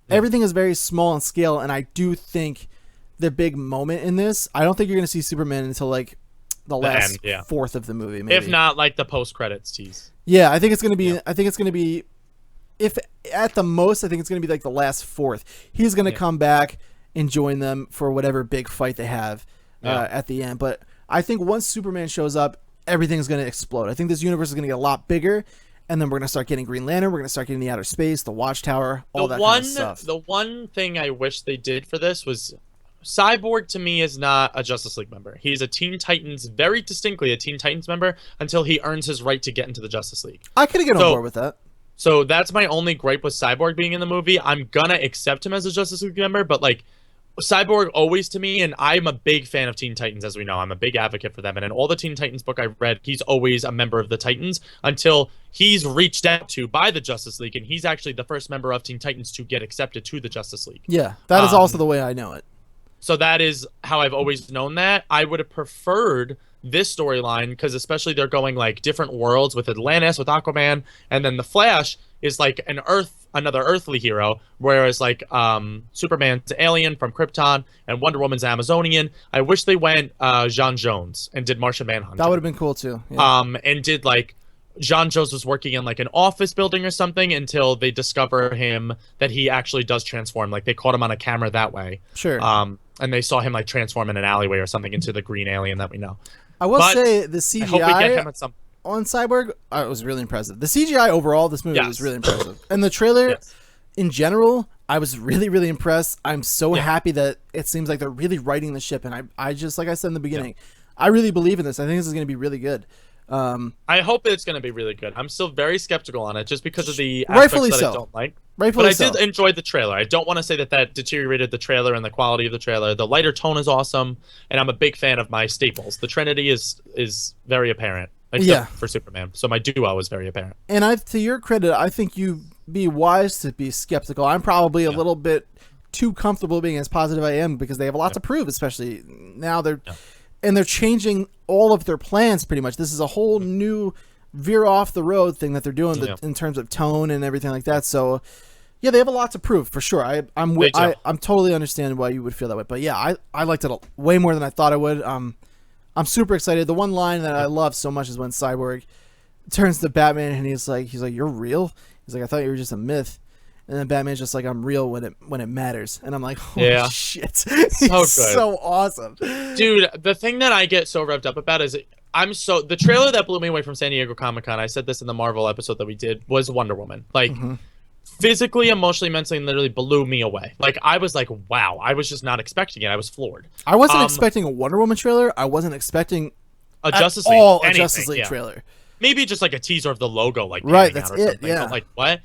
Yeah. Everything is very small in scale, and I do think the big moment in this, I don't think you're going to see Superman until like the last fourth of the movie, maybe. If not like the post-credits tease. Yeah, I think it's going to be. Yeah. I think it's going to be. If at the most, I think it's going to be like the last fourth. He's going to come back and join them for whatever big fight they have at the end. But I think once Superman shows up, everything's going to explode. I think this universe is going to get a lot bigger, and then we're going to start getting Green Lantern. We're going to start getting the outer space, the Watchtower, all that kind of stuff. The one thing I wish they did for this was Cyborg to me is not a Justice League member. He's a Teen Titans, very distinctly a Teen Titans member until he earns his right to get into the Justice League. I could get on board with that. So that's my only gripe with Cyborg being in the movie. I'm going to accept him as a Justice League member, but like Cyborg always to me, and I'm a big fan of Teen Titans, as we know. I'm a big advocate for them. And in all the Teen Titans book I've read, he's always a member of the Titans until he's reached out to by the Justice League. And he's actually the first member of Teen Titans to get accepted to the Justice League. Yeah, that is also the way I know it. So that is how I've always known that. I would have preferred this storyline because especially they're going like different worlds with Atlantis, with Aquaman, and then the Flash is like another earthly hero, whereas like Superman's alien from Krypton and Wonder Woman's Amazonian. I wish they went John Jones and did Martian Manhunter. That would have been cool too. Yeah. And did like John Jones was working in like an office building or something until they discover him that he actually does transform. Like they caught him on a camera that way. Sure. And they saw him like transform in an alleyway or something into the green alien that we know. I will say the CGI on Cyborg, I was really impressive. The CGI overall, this movie was really impressive, and the trailer in general, I was really, really impressed. I'm so happy that it seems like they're really writing the ship, and I just, like I said in the beginning, I really believe in this. I think this is going to be really good. I hope it's going to be really good. I'm still very skeptical on it just because of the aspects that I don't like. But I did enjoy the trailer. I don't want to say that deteriorated the trailer and the quality of the trailer. The lighter tone is awesome, and I'm a big fan of my staples. The Trinity is very apparent, except for Superman. So my duo is very apparent. And to your credit, I think you be wise to be skeptical. I'm probably a little bit too comfortable being as positive I am because they have a lot to prove, especially now and they're changing all of their plans pretty much. This is a whole new veer off the road thing that they're doing in terms of tone and everything like that. So yeah, they have a lot to prove for sure. I'm totally understanding why you would feel that way. But yeah, I liked it way more than I thought I would. I'm super excited. The one line that I love so much is when Cyborg turns to Batman and he's like, "You're real?" He's like, "I thought you were just a myth." And then Batman's just like, "I'm real when it matters." And I'm like, "Holy shit." So awesome. Dude, the thing that I get so revved up about is the trailer that blew me away from San Diego Comic-Con, I said this in the Marvel episode that we did, was Wonder Woman. Like, physically, emotionally, mentally, and literally blew me away. Like, I was like, wow. I was just not expecting it. I was floored. I wasn't expecting a Wonder Woman trailer. I wasn't expecting a Justice League trailer. Maybe just like a teaser of the logo, like that's or it. Something. Yeah. But like what?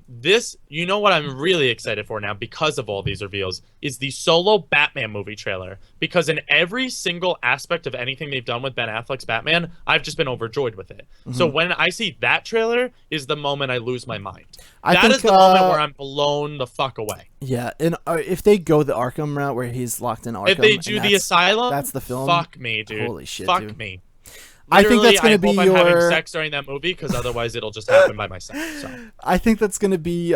This, you know what I'm really excited for now because of all these reveals is the solo Batman movie trailer. Because in every single aspect of anything they've done with Ben Affleck's Batman, I've just been overjoyed with it. So when I see that trailer is the moment I lose my mind. That is the moment where I'm blown the fuck away. Yeah, and if they go the Arkham route where he's locked in Arkham, if they do the Asylum, that's the film. Fuck me, dude. Holy shit, fuck me. I think that's going to be I'm having sex during that movie because otherwise it'll just happen by myself. So I think that's going to be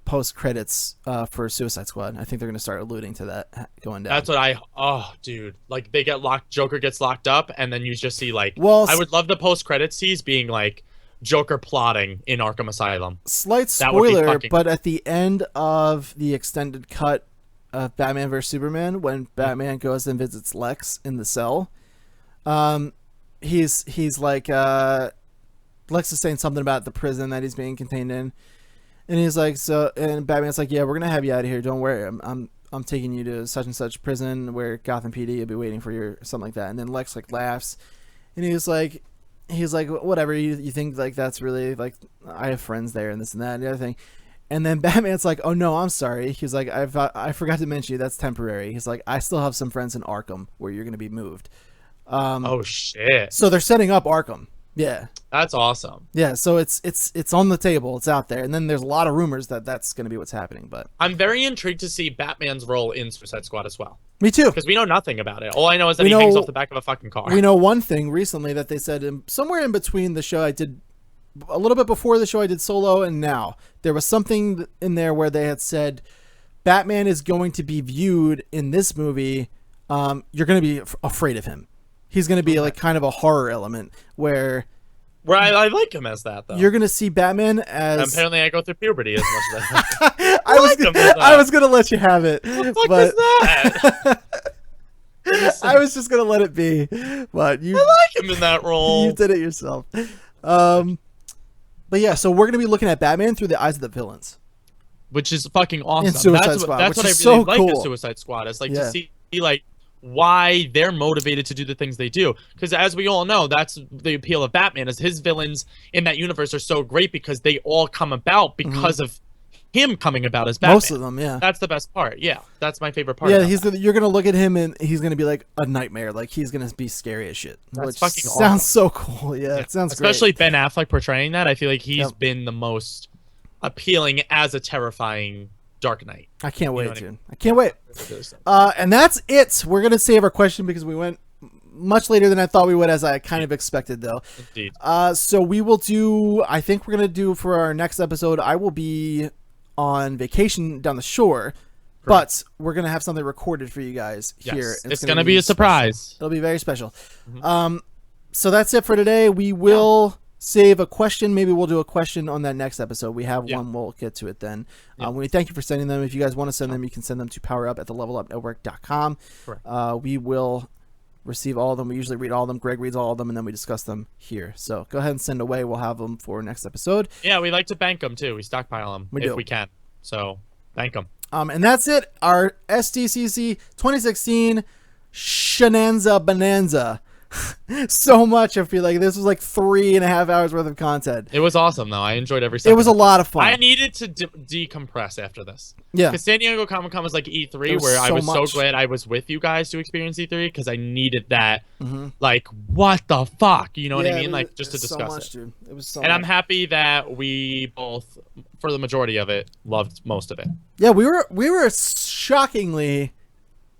post credits for Suicide Squad. I think they're going to start alluding to that going down. That's what dude, like they get locked, Joker gets locked up, and then you just see like, I would love the post credits scenes being like Joker plotting in Arkham Asylum. Slight spoiler, but at the end of the extended cut of Batman vs Superman, when Batman goes and visits Lex in the cell. He's like, Lex is saying something about the prison that he's being contained in, and he's like, and Batman's like, "Yeah, we're gonna have you out of here. Don't worry. I'm taking you to such and such prison where Gotham PD will be waiting for you," or something like that. And then Lex like laughs, and he's like, "Whatever. You think like that's really like I have friends there and this and that and the other thing." And then Batman's like, "Oh no, I'm sorry." He's like, I forgot to mention you. That's temporary." He's like, "I still have some friends in Arkham where you're gonna be moved." Oh shit! So they're setting up Arkham. Yeah, that's awesome. Yeah, so it's on the table. It's out there, and then there's a lot of rumors that that's going to be what's happening. But I'm very intrigued to see Batman's role in Suicide Squad as well. Me too, because we know nothing about it. All I know is that he hangs off the back of a fucking car. We know one thing recently that they said somewhere in between the show I did, a little bit before the show I did solo, and now there was something in there where they had said Batman is going to be viewed in this movie. You're going to be afraid of him. He's going to be like kind of a horror element where I like him as that, though. You're going to see Batman as... And apparently I go through puberty as much as that. I was going to let you have it. What the fuck is that? I was just going to let it be. But you... I like him in that role. You did it yourself. But yeah, so we're going to be looking at Batman through the eyes of the villains. Which is fucking awesome. In Suicide Squad, that's what I really like of Suicide Squad. It's like to see like why they're motivated to do the things they do, because as we all know, that's the appeal of Batman, is his villains in that universe are so great because they all come about because of him coming about as Batman. Most of them, yeah. That's the best part. Yeah, that's my favorite part. Yeah, you're gonna look at him and he's gonna be like a nightmare. Like he's gonna be scary as shit. That's fucking awesome. Sounds so cool. Yeah, it sounds great. Especially Ben Affleck portraying that. I feel like he's been the most appealing as a terrifying Dark Knight. I can't wait, dude. I can't wait. And that's it. We're gonna save our question because we went much later than I thought we would, as I kind of expected, though. Indeed. So we will do. I think we're gonna do for our next episode. I will be on vacation down the shore, but we're gonna have something recorded for you guys here. It's gonna be a surprise. It'll be very special. So that's it for today. We will save a question. Maybe we'll do a question on that next episode. We have one. We'll get to it then. We thank you for sending them. If you guys want to send them, you can send them to powerup@thelevelupnetwork.com. We will receive all of them. We usually read all of them. Greg reads all of them, and then we discuss them here. So go ahead and send away. We'll have them for next episode. Yeah, we like to bank them too. We stockpile them if do. we can. So bank them. And that's it. Our SDCC 2016 Shenanza Bonanza. So much. I feel like this was like 3.5 hours worth of content. It was awesome though. I enjoyed every second. It was a lot of fun. I needed to decompress after this. Yeah. Because San Diego Comic-Con was like E3, where I was so glad I was with you guys to experience E3 because I needed that. Like, what the fuck? You know what I mean? Like, just to discuss it. Dude. It was so and much. I'm happy that we both, for the majority of it, loved most of it. Yeah, we were shockingly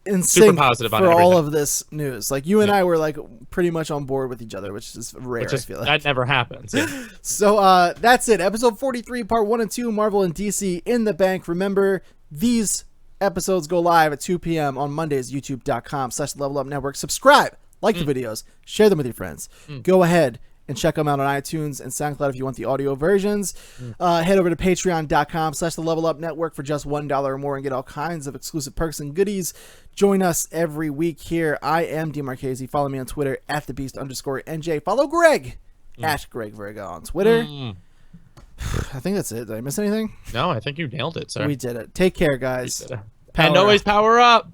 in Super sync positive on for all everything. of this news. Like you and I were like pretty much on board with each other, which is rare. I feel like that never happens. Yeah. So that's it. Episode 43, part 1 and 2, Marvel and DC in the bank. Remember, these episodes go live at 2 p.m. on Mondays. YouTube.com/Level Up Network. Subscribe, like the videos, share them with your friends. Go ahead and check them out on iTunes and SoundCloud if you want the audio versions. Head over to patreon.com/Level Up Network for just $1 or more and get all kinds of exclusive perks and goodies. Join us every week here. I am D Marchese. Follow me on Twitter at @thebeast_NJ. Follow Greg at Greg Verga on Twitter. I think that's it. Did I miss anything? No, I think you nailed it, sir. We did it. Take care, guys. And always power up.